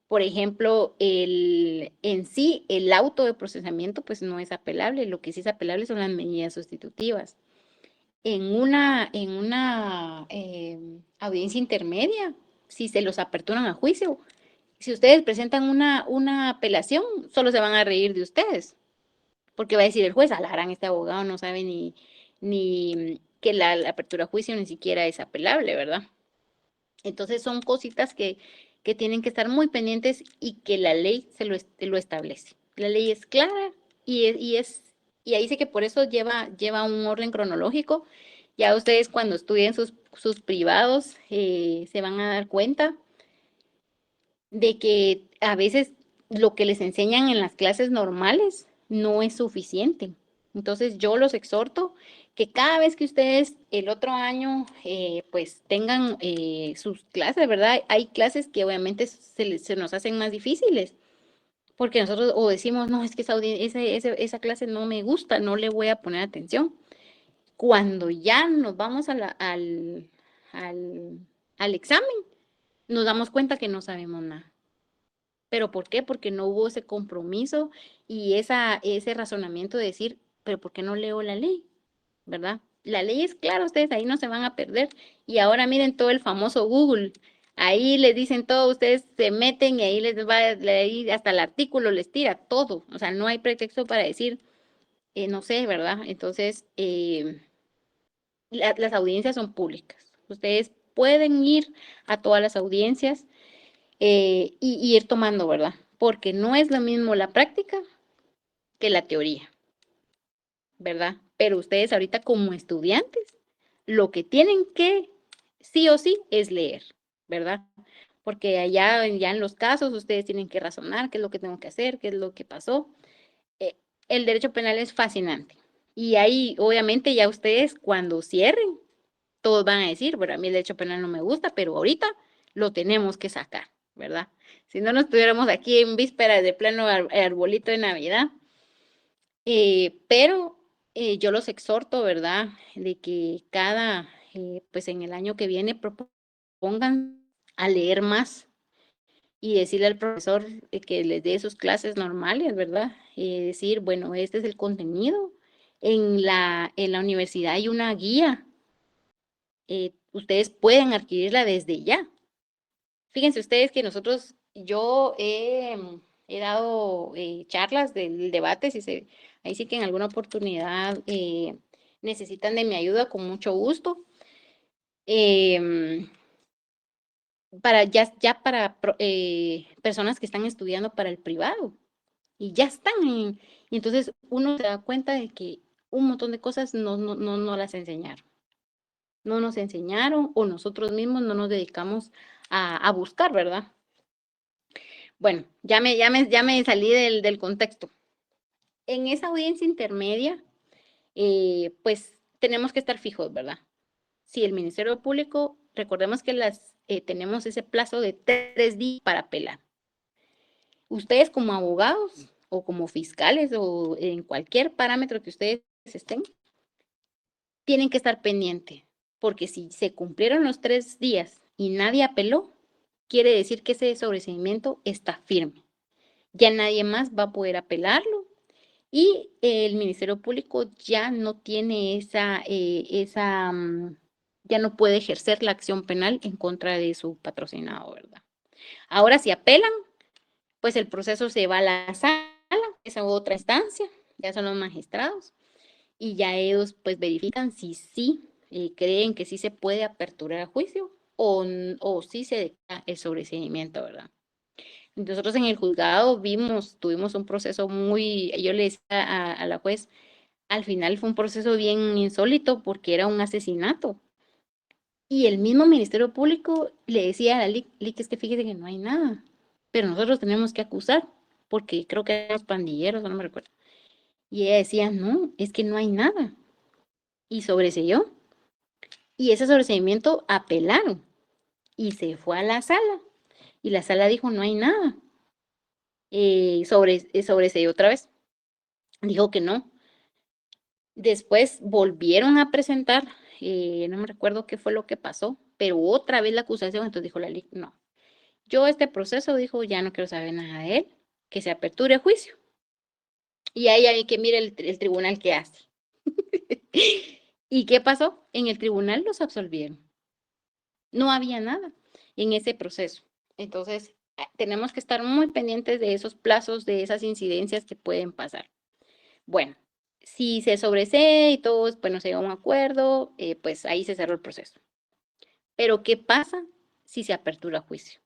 Por ejemplo, en sí, el auto de procesamiento pues no es apelable, lo que sí es apelable son las medidas sustitutivas. En una audiencia intermedia, si se los aperturan a juicio, si ustedes presentan una apelación, solo se van a reír de ustedes, porque va a decir el juez, a la gran, este abogado no sabe ni que la apertura a juicio ni siquiera es apelable, ¿verdad? Entonces son cositas que tienen que estar muy pendientes y que la ley lo establece. La ley es clara y ahí sí que por eso lleva un orden cronológico. Ya ustedes cuando estudien sus privados se van a dar cuenta de que a veces lo que les enseñan en las clases normales no es suficiente. Entonces yo los exhorto que cada vez que ustedes el otro año pues tengan sus clases, ¿verdad? Hay clases que obviamente se nos hacen más difíciles, porque nosotros o decimos, no, es que esa clase no me gusta, no le voy a poner atención. Cuando ya nos vamos al examen, nos damos cuenta que no sabemos nada. ¿Pero por qué? Porque no hubo ese compromiso y ese razonamiento de decir, pero ¿por qué no leo la ley? ¿Verdad? La ley es clara, ustedes ahí no se van a perder. Y ahora miren todo el famoso Google. Ahí les dicen todo, ustedes se meten y ahí les va a leer hasta el artículo, les tira todo. O sea, no hay pretexto para decir, no sé, ¿verdad? Entonces, las audiencias son públicas. Ustedes pueden ir a todas las audiencias y ir tomando, ¿verdad? Porque no es lo mismo la práctica que la teoría, ¿verdad? Pero ustedes ahorita como estudiantes, lo que tienen que sí o sí es leer, ¿verdad? Porque allá ya en los casos ustedes tienen que razonar qué es lo que tengo que hacer, qué es lo que pasó. El derecho penal es fascinante. Y ahí, obviamente, ya ustedes cuando cierren, todos van a decir, bueno, a mí el derecho penal no me gusta, pero ahorita lo tenemos que sacar, ¿verdad? Si no nos estuviéramos aquí en vísperas de pleno arbolito de Navidad. Pero yo los exhorto, ¿verdad? De que pues en el año que viene propongan a leer más y decirle al profesor que les dé sus clases normales, ¿verdad? Decir, bueno, este es el contenido. En la universidad hay una guía. Ustedes pueden adquirirla desde ya. Fíjense ustedes que yo he dado charlas del debate, ahí sí que en alguna oportunidad necesitan de mi ayuda, con mucho gusto. Para personas que están estudiando para el privado y ya están y entonces uno se da cuenta de que un montón de cosas no las enseñaron, no nos enseñaron o nosotros mismos no nos dedicamos a buscar, ¿verdad? Bueno, ya me salí del contexto. En esa audiencia intermedia, pues tenemos que estar fijos, ¿verdad? Si el Ministerio Público, recordemos que tenemos ese plazo de 3 días para apelar. Ustedes como abogados o como fiscales o en cualquier parámetro que ustedes estén, tienen que estar pendientes, porque si se cumplieron los 3 días y nadie apeló, quiere decir que ese sobreseimiento está firme. Ya nadie más va a poder apelarlo y el Ministerio Público ya no tiene ya no puede ejercer la acción penal en contra de su patrocinado, ¿verdad? Ahora, si apelan, pues el proceso se va a la sala, esa otra instancia, ya son los magistrados, y ya ellos pues verifican si sí creen que sí se puede aperturar a juicio o sí se declara el sobreseimiento, ¿verdad? Nosotros en el juzgado tuvimos un proceso yo le decía a la juez, al final fue un proceso bien insólito porque era un asesinato. Y el mismo Ministerio Público le decía a la LIC, es que fíjese que no hay nada, pero nosotros tenemos que acusar, porque creo que eran los pandilleros, no me recuerdo. Y ella decía, no, es que no hay nada. Y sobreseyó. Y ese sobreseimiento apelaron. Y se fue a la sala. Y la sala dijo, no hay nada. Sobreseyó otra vez. Dijo que no. Después volvieron a presentar, no me recuerdo qué fue lo que pasó, pero otra vez la acusación, entonces dijo la LIC, no. Yo este proceso, dijo, ya no quiero saber nada de él, que se aperture juicio. Y ahí hay que mire el tribunal qué hace. ¿Y qué pasó? En el tribunal los absolvieron. No había nada en ese proceso. Entonces, tenemos que estar muy pendientes de esos plazos, de esas incidencias que pueden pasar. Bueno, si se sobresee y todo, bueno, se llega a un acuerdo, pues ahí se cerró el proceso. Pero, ¿qué pasa si se apertura juicio?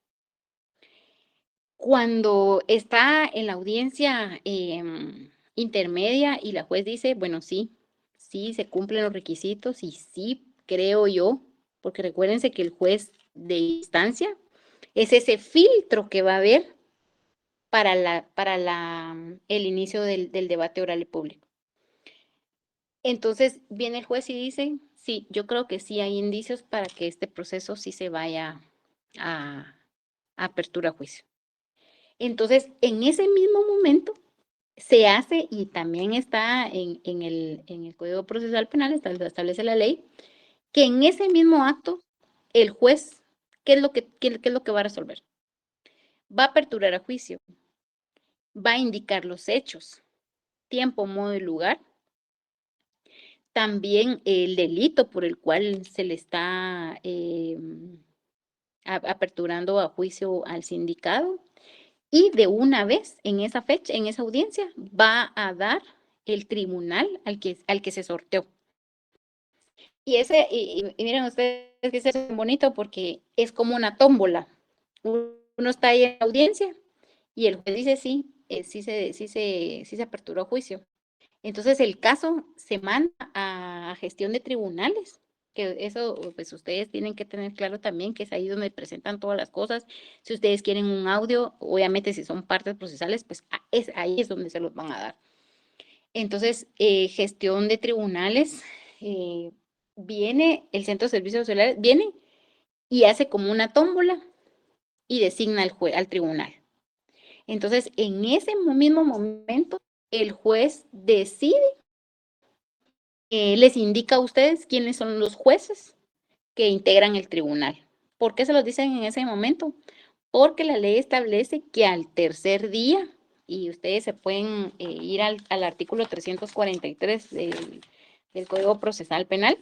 Cuando está en la audiencia intermedia y la juez dice, bueno, sí, se cumplen los requisitos y sí, creo yo, porque recuérdense que el juez de instancia es ese filtro que va a haber para el inicio del debate oral y público. Entonces viene el juez y dice, sí, yo creo que sí hay indicios para que este proceso sí se vaya a apertura a juicio. Entonces, en ese mismo momento se hace, y también está en el Código Procesal Penal, establece la ley, que en ese mismo acto el juez, ¿qué es lo que va a resolver? Va a aperturar a juicio, va a indicar los hechos, tiempo, modo y lugar, también el delito por el cual se le está aperturando a juicio al sindicado, y de una vez en esa fecha, en esa audiencia, va a dar el tribunal al que se sorteó. Y miren ustedes que es bonito porque es como una tómbola. Uno está ahí en la audiencia y el juez dice sí, sí se aperturó juicio. Entonces el caso se manda a gestión de tribunales, que eso pues ustedes tienen que tener claro también, que es ahí donde presentan todas las cosas. Si ustedes quieren un audio, obviamente si son partes procesales, pues ahí es donde se los van a dar. Entonces, gestión de tribunales, viene el Centro de Servicios Sociales, viene y hace como una tómbola y designa al tribunal. Entonces, en ese mismo momento, el juez decide, les indica a ustedes quiénes son los jueces que integran el tribunal. ¿Por qué se los dicen en ese momento? Porque la ley establece que al tercer día, y ustedes se pueden ir al artículo 343 del Código Procesal Penal,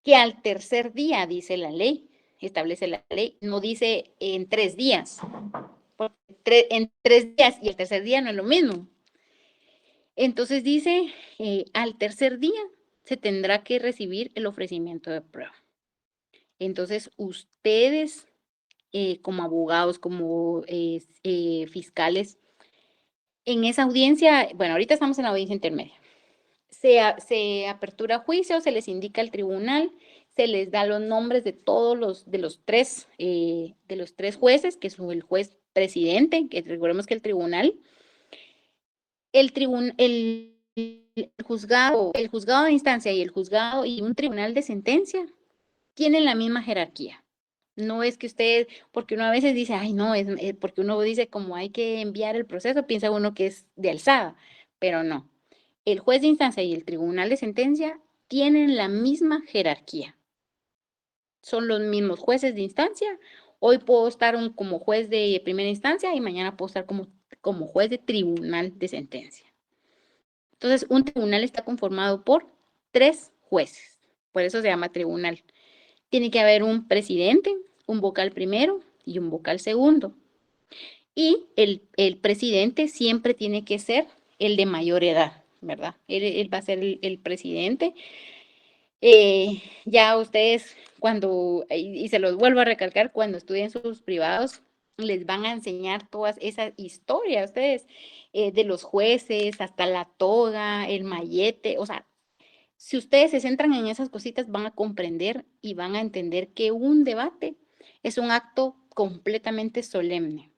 que al tercer día, dice la ley, establece la ley, no dice en 3 días, porque en 3 días y el tercer día no es lo mismo. Entonces dice, al tercer día se tendrá que recibir el ofrecimiento de prueba. Entonces ustedes, como abogados, como fiscales, en esa audiencia, bueno, ahorita estamos en la audiencia intermedia, se apertura juicio, se les indica al tribunal, se les da los nombres de todos de los tres jueces, que son el juez presidente, que recordemos que el tribunal, el juzgado de instancia y el juzgado y un tribunal de sentencia tienen la misma jerarquía. No es que usted, porque uno a veces dice, ay, no, porque uno dice como hay que enviar el proceso, piensa uno que es de alzada, pero no. El juez de instancia y el tribunal de sentencia tienen la misma jerarquía. Son los mismos jueces de instancia. Hoy puedo estar como juez de primera instancia y mañana puedo estar como juez de tribunal de sentencia. Entonces, un tribunal está conformado por 3 jueces. Por eso se llama tribunal. Tiene que haber un presidente, un vocal primero y un vocal segundo. Y el presidente siempre tiene que ser el de mayor edad, ¿verdad? Él va a ser el presidente. Ya ustedes y se los vuelvo a recalcar, cuando estudien sus privados, les van a enseñar todas esas historias, ustedes, de los jueces, hasta la toga, el mallete, o sea, si ustedes se centran en esas cositas, van a comprender y van a entender que un debate es un acto completamente solemne.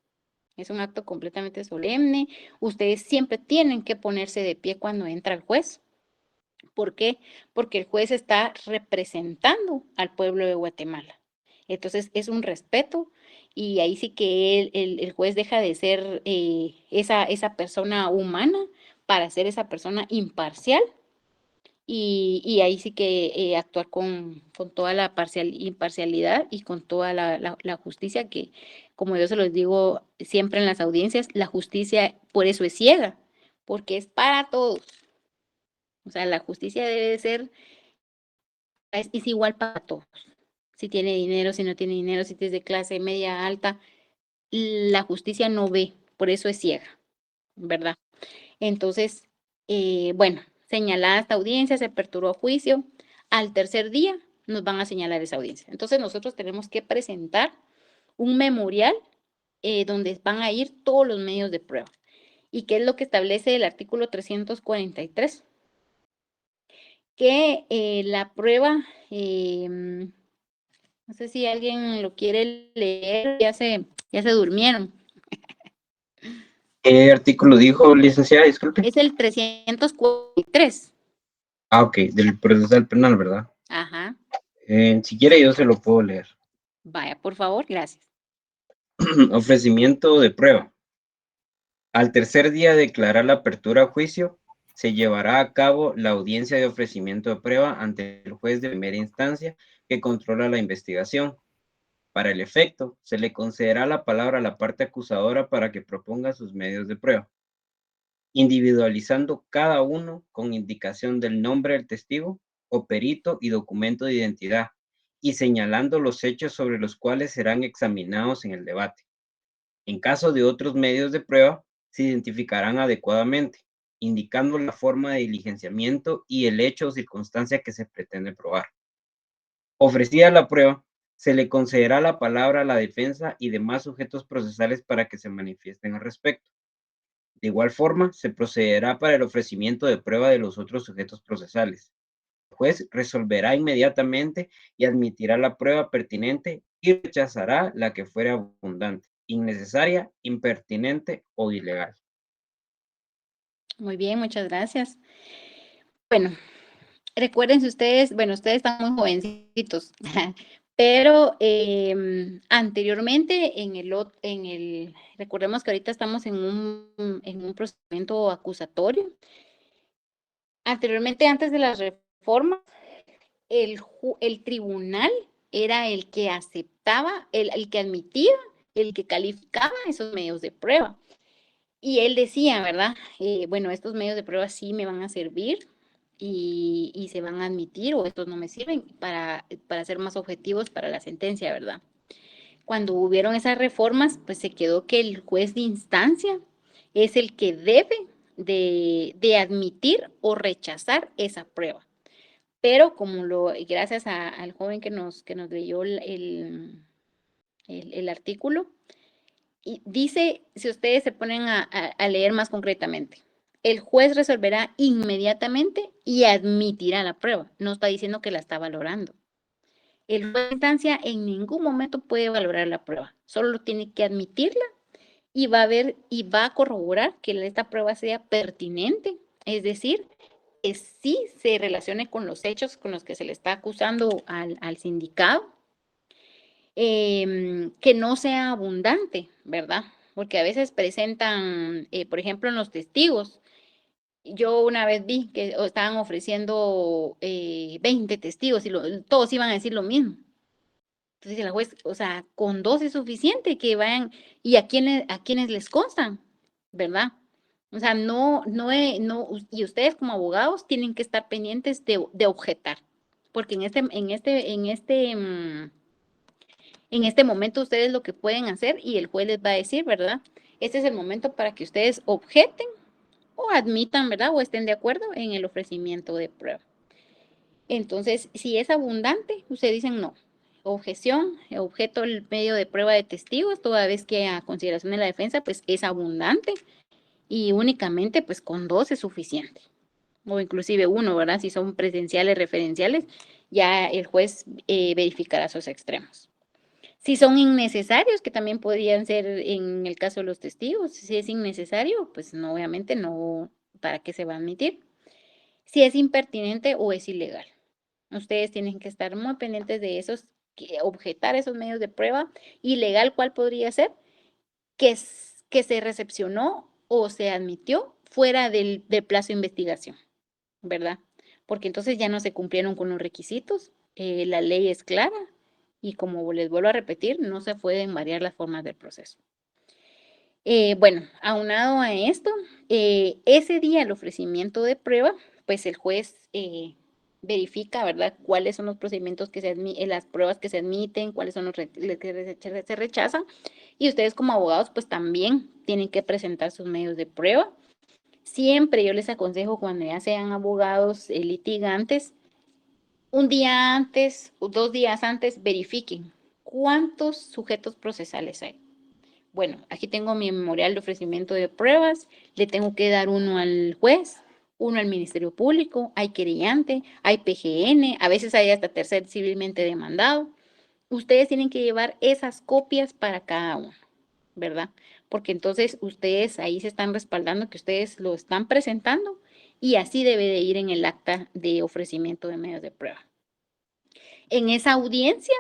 Es un acto completamente solemne. Ustedes siempre tienen que ponerse de pie cuando entra el juez. ¿Por qué? Porque el juez está representando al pueblo de Guatemala. Entonces es un respeto y ahí sí que el juez deja de ser esa persona humana para ser esa persona imparcial y ahí sí que actuar con toda la imparcialidad y con toda la justicia que, como yo se los digo siempre en las audiencias, la justicia por eso es ciega, porque es para todos. O sea, la justicia debe ser, es igual para todos. Si tiene dinero, si no tiene dinero, si es de clase media, alta, la justicia no ve, por eso es ciega, ¿verdad? Entonces, bueno, señalada esta audiencia, se aperturó juicio. Al tercer día nos van a señalar esa audiencia. Entonces, nosotros tenemos que presentar un memorial donde van a ir todos los medios de prueba. ¿Y qué es lo que establece el artículo 343? Que la prueba, no sé si alguien lo quiere leer, ya se durmieron. ¿Qué artículo dijo, licenciada? Disculpe. Es el 343. Ah, ok, del procesal penal, ¿verdad? Ajá. Si quiere, yo se lo puedo leer. Vaya, por favor, gracias. Ofrecimiento de prueba. Al tercer día de declarar la apertura a juicio, se llevará a cabo la audiencia de ofrecimiento de prueba ante el juez de primera instancia que controla la investigación. Para el efecto, se le concederá la palabra a la parte acusadora para que proponga sus medios de prueba, individualizando cada uno con indicación del nombre del testigo o perito y documento de identidad, y señalando los hechos sobre los cuales serán examinados en el debate. En caso de otros medios de prueba, se identificarán adecuadamente, indicando la forma de diligenciamiento y el hecho o circunstancia que se pretende probar. Ofrecida la prueba, se le concederá la palabra a la defensa y demás sujetos procesales para que se manifiesten al respecto. De igual forma, se procederá para el ofrecimiento de prueba de los otros sujetos procesales. El juez resolverá inmediatamente y admitirá la prueba pertinente y rechazará la que fuere abundante, innecesaria, impertinente o ilegal. Muy bien, muchas gracias. Bueno, recuérdense ustedes, bueno, ustedes están muy jovencitos, pero anteriormente recordemos que ahorita estamos en un procedimiento acusatorio. Anteriormente, antes de las reformas, el tribunal era el que aceptaba, el que admitía, el que calificaba esos medios de prueba. Y él decía, ¿verdad? Bueno, estos medios de prueba sí me van a servir y se van a admitir o estos no me sirven para ser más objetivos para la sentencia, ¿verdad? Cuando hubieron esas reformas, pues se quedó que el juez de instancia es el que debe de admitir o rechazar esa prueba. Pero gracias al joven que nos leyó el artículo, y dice, si ustedes se ponen a leer más concretamente, el juez resolverá inmediatamente y admitirá la prueba. No está diciendo que la está valorando. El juez de instancia en ningún momento puede valorar la prueba, solo tiene que admitirla y va a ver y va a corroborar que esta prueba sea pertinente, es decir, que sí se relacione con los hechos con los que se le está acusando al sindicado, que no sea abundante, ¿verdad? Porque a veces presentan, por ejemplo, en los testigos. Yo una vez vi que estaban ofreciendo 20 testigos y todos iban a decir lo mismo. Entonces la juez, o sea, con 2 es suficiente que vayan, y a quienes les constan, ¿verdad? O sea, no, y ustedes como abogados tienen que estar pendientes de objetar, porque en este momento ustedes lo que pueden hacer y el juez les va a decir, ¿verdad? Este es el momento para que ustedes objeten o admitan, ¿verdad? O estén de acuerdo en el ofrecimiento de prueba. Entonces, si es abundante, ustedes dicen no. Objeción, objeto el medio de prueba de testigos, toda vez que a consideración de la defensa, pues es abundante y únicamente pues con 2 es suficiente. O inclusive 1, ¿verdad? Si son presenciales, referenciales, ya el juez verificará sus extremos. Si son innecesarios, que también podrían ser en el caso de los testigos, si es innecesario, pues no, obviamente no, ¿para qué se va a admitir? Si es impertinente o es ilegal. Ustedes tienen que estar muy pendientes de esos, objetar esos medios de prueba. Ilegal, ¿cuál podría ser? Que se recepcionó o se admitió fuera del plazo de investigación, ¿verdad? Porque entonces ya no se cumplieron con los requisitos, la ley es clara y como les vuelvo a repetir, no se pueden variar las formas del proceso. Bueno, aunado a esto, ese día el ofrecimiento de prueba, pues el juez verifica, ¿verdad?, cuáles son los procedimientos que se admiten, las pruebas que se admiten, cuáles son los que se rechazan, y ustedes como abogados, pues también tienen que presentar sus medios de prueba. Siempre yo les aconsejo cuando ya sean abogados litigantes, un día antes o 2 días antes, verifiquen cuántos sujetos procesales hay. Bueno, aquí tengo mi memorial de ofrecimiento de pruebas, le tengo que dar uno al juez, uno al Ministerio Público, hay querellante, hay PGN, a veces hay hasta tercer civilmente demandado. Ustedes tienen que llevar esas copias para cada uno, ¿verdad? Porque entonces ustedes ahí se están respaldando que ustedes lo están presentando y así debe de ir en el acta de ofrecimiento de medios de prueba. En esa audiencia,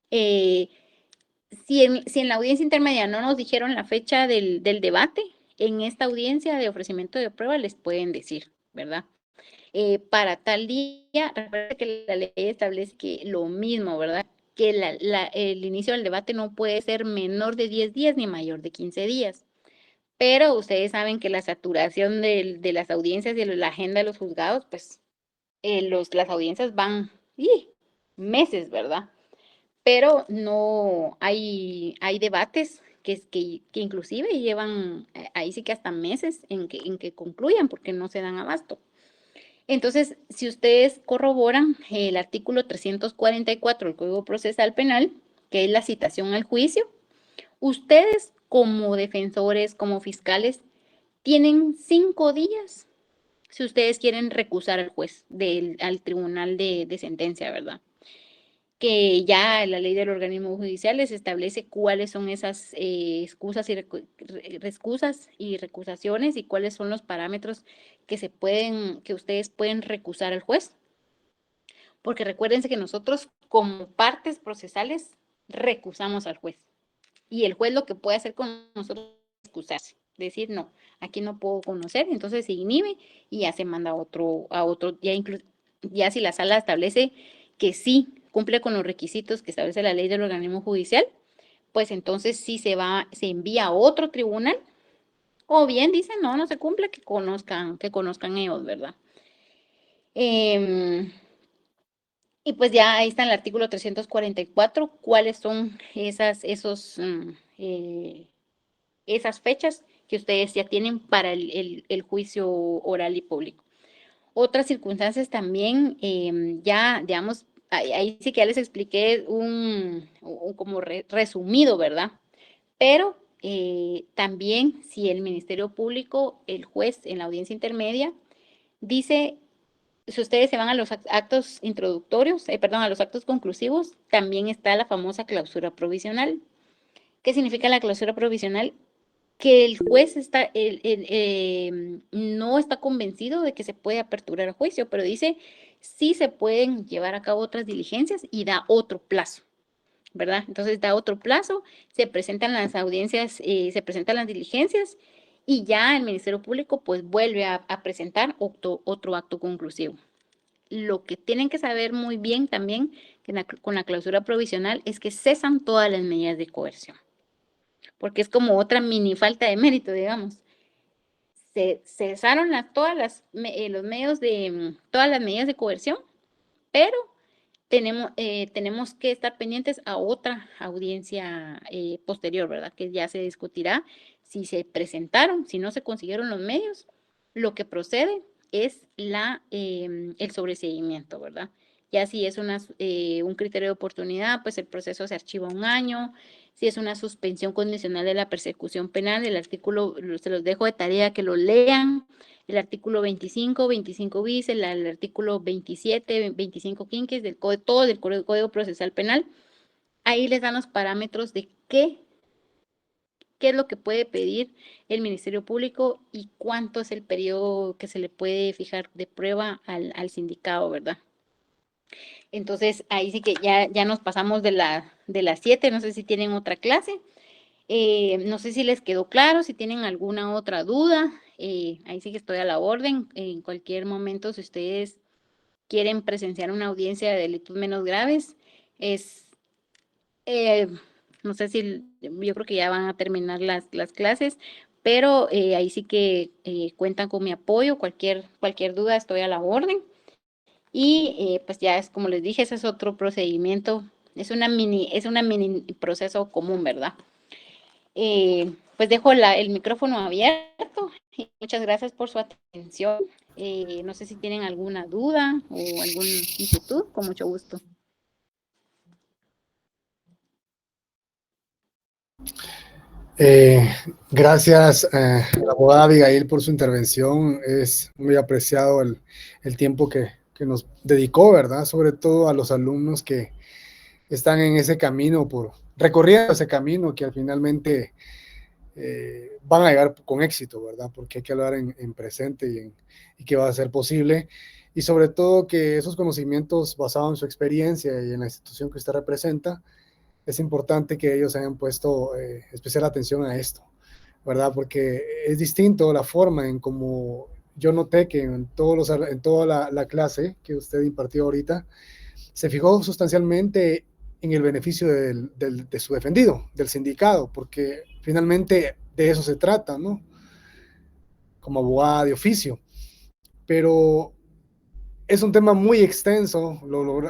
si en la audiencia intermedia no nos dijeron la fecha del debate, en esta audiencia de ofrecimiento de prueba les pueden decir, ¿verdad? Para tal día, recuerda que la ley establece que lo mismo, ¿verdad? Que el inicio del debate no puede ser menor de 10 días ni mayor de 15 días. Pero ustedes saben que la saturación de las audiencias y la agenda de los juzgados, pues las audiencias van meses, ¿verdad? Pero no hay debates que inclusive llevan ahí sí que hasta meses en que concluyan porque no se dan abasto. Entonces, si ustedes corroboran el artículo 344 del Código Procesal Penal, que es la citación al juicio, ustedes como defensores, como fiscales, tienen 5 días si ustedes quieren recusar al juez al tribunal de sentencia, ¿verdad? Que ya la ley del organismo judicial les establece cuáles son esas excusas y recusaciones y cuáles son los parámetros que ustedes pueden recusar al juez. Porque recuérdense que nosotros como partes procesales recusamos al juez. Y el juez lo que puede hacer con nosotros es excusarse, decir no, aquí no puedo conocer, entonces se inhibe y ya se manda a otro, ya si la sala establece que sí cumple con los requisitos que establece la ley del organismo judicial, pues entonces sí se envía a otro tribunal, o bien dicen no se cumple, que conozcan ellos, ¿verdad? Y pues ya ahí está en el artículo 344, cuáles son esas fechas que ustedes ya tienen para el juicio oral y público. Otras circunstancias también, ya, digamos, ahí sí que ya les expliqué un como resumido, ¿verdad? Pero también si el Ministerio Público, el juez en la audiencia intermedia, dice, si ustedes se van a los actos introductorios, a los actos conclusivos, también está la famosa clausura provisional. ¿Qué significa la clausura provisional? Que el juez no está convencido de que se puede aperturar el juicio, pero dice sí se pueden llevar a cabo otras diligencias y da otro plazo, ¿verdad? Entonces da otro plazo, se presentan las audiencias, se presentan las diligencias y ya el Ministerio Público pues vuelve a presentar otro acto conclusivo. Lo que tienen que saber muy bien también con la clausura provisional es que cesan todas las medidas de coerción, porque es como otra mini falta de mérito, digamos. Se cesaron todas las medidas de coerción, pero tenemos que estar pendientes a otra audiencia posterior, ¿verdad? Que ya se discutirá si se presentaron, si no se consiguieron los medios, lo que procede es el sobreseimiento, ¿verdad? Ya si es un criterio de oportunidad, pues el proceso se archiva 1 año. Si es una suspensión condicional de la persecución penal, el artículo, se los dejo de tarea que lo lean, el artículo 25, 25 bis, el artículo 27, 25 quinques del Código Procesal Penal. Ahí les dan los parámetros de qué es lo que puede pedir el Ministerio Público y cuánto es el periodo que se le puede fijar de prueba al sindicado, ¿verdad? Entonces, ahí sí que ya nos pasamos de las 7, no sé si tienen otra clase. No sé si les quedó claro, si tienen alguna otra duda, ahí sí que estoy a la orden. En cualquier momento, si ustedes quieren presenciar una audiencia de delitos menos graves, no sé si, yo creo que ya van a terminar las clases, pero ahí sí que cuentan con mi apoyo, cualquier duda estoy a la orden. Y pues ya es como les dije, ese es otro procedimiento, es una mini proceso común, ¿verdad? Pues dejo el micrófono abierto y muchas gracias por su atención. No sé si tienen alguna duda o alguna inquietud, con mucho gusto. Gracias, la abogada Abigail, por su intervención. Es muy apreciado el tiempo que nos dedicó, ¿verdad? Sobre todo a los alumnos que están en ese camino, recorriendo ese camino que finalmente van a llegar con éxito, ¿verdad? Porque hay que hablar en presente y que va a ser posible. Y sobre todo que esos conocimientos basados en su experiencia y en la institución que usted representa, es importante que ellos hayan puesto especial atención a esto, ¿verdad? Porque es distinto la forma en como yo noté que en toda la clase que usted impartió ahorita, se fijó sustancialmente en el beneficio de su defendido, del sindicado, porque finalmente de eso se trata, ¿no? Como abogada de oficio. Pero es un tema muy extenso,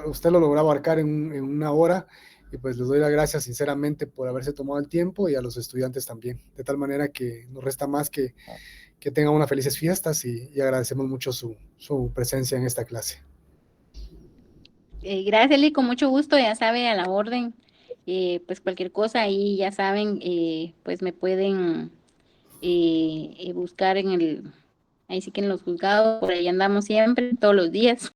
usted lo logró abarcar en 1 hora, y pues les doy las gracias sinceramente por haberse tomado el tiempo y a los estudiantes también, de tal manera que nos resta más que tengan unas felices fiestas y agradecemos mucho su presencia en esta clase. Gracias, Eli, con mucho gusto, ya sabe, a la orden. Pues cualquier cosa ahí, ya saben, pues me pueden buscar ahí sí que en los juzgados, por ahí andamos siempre, todos los días.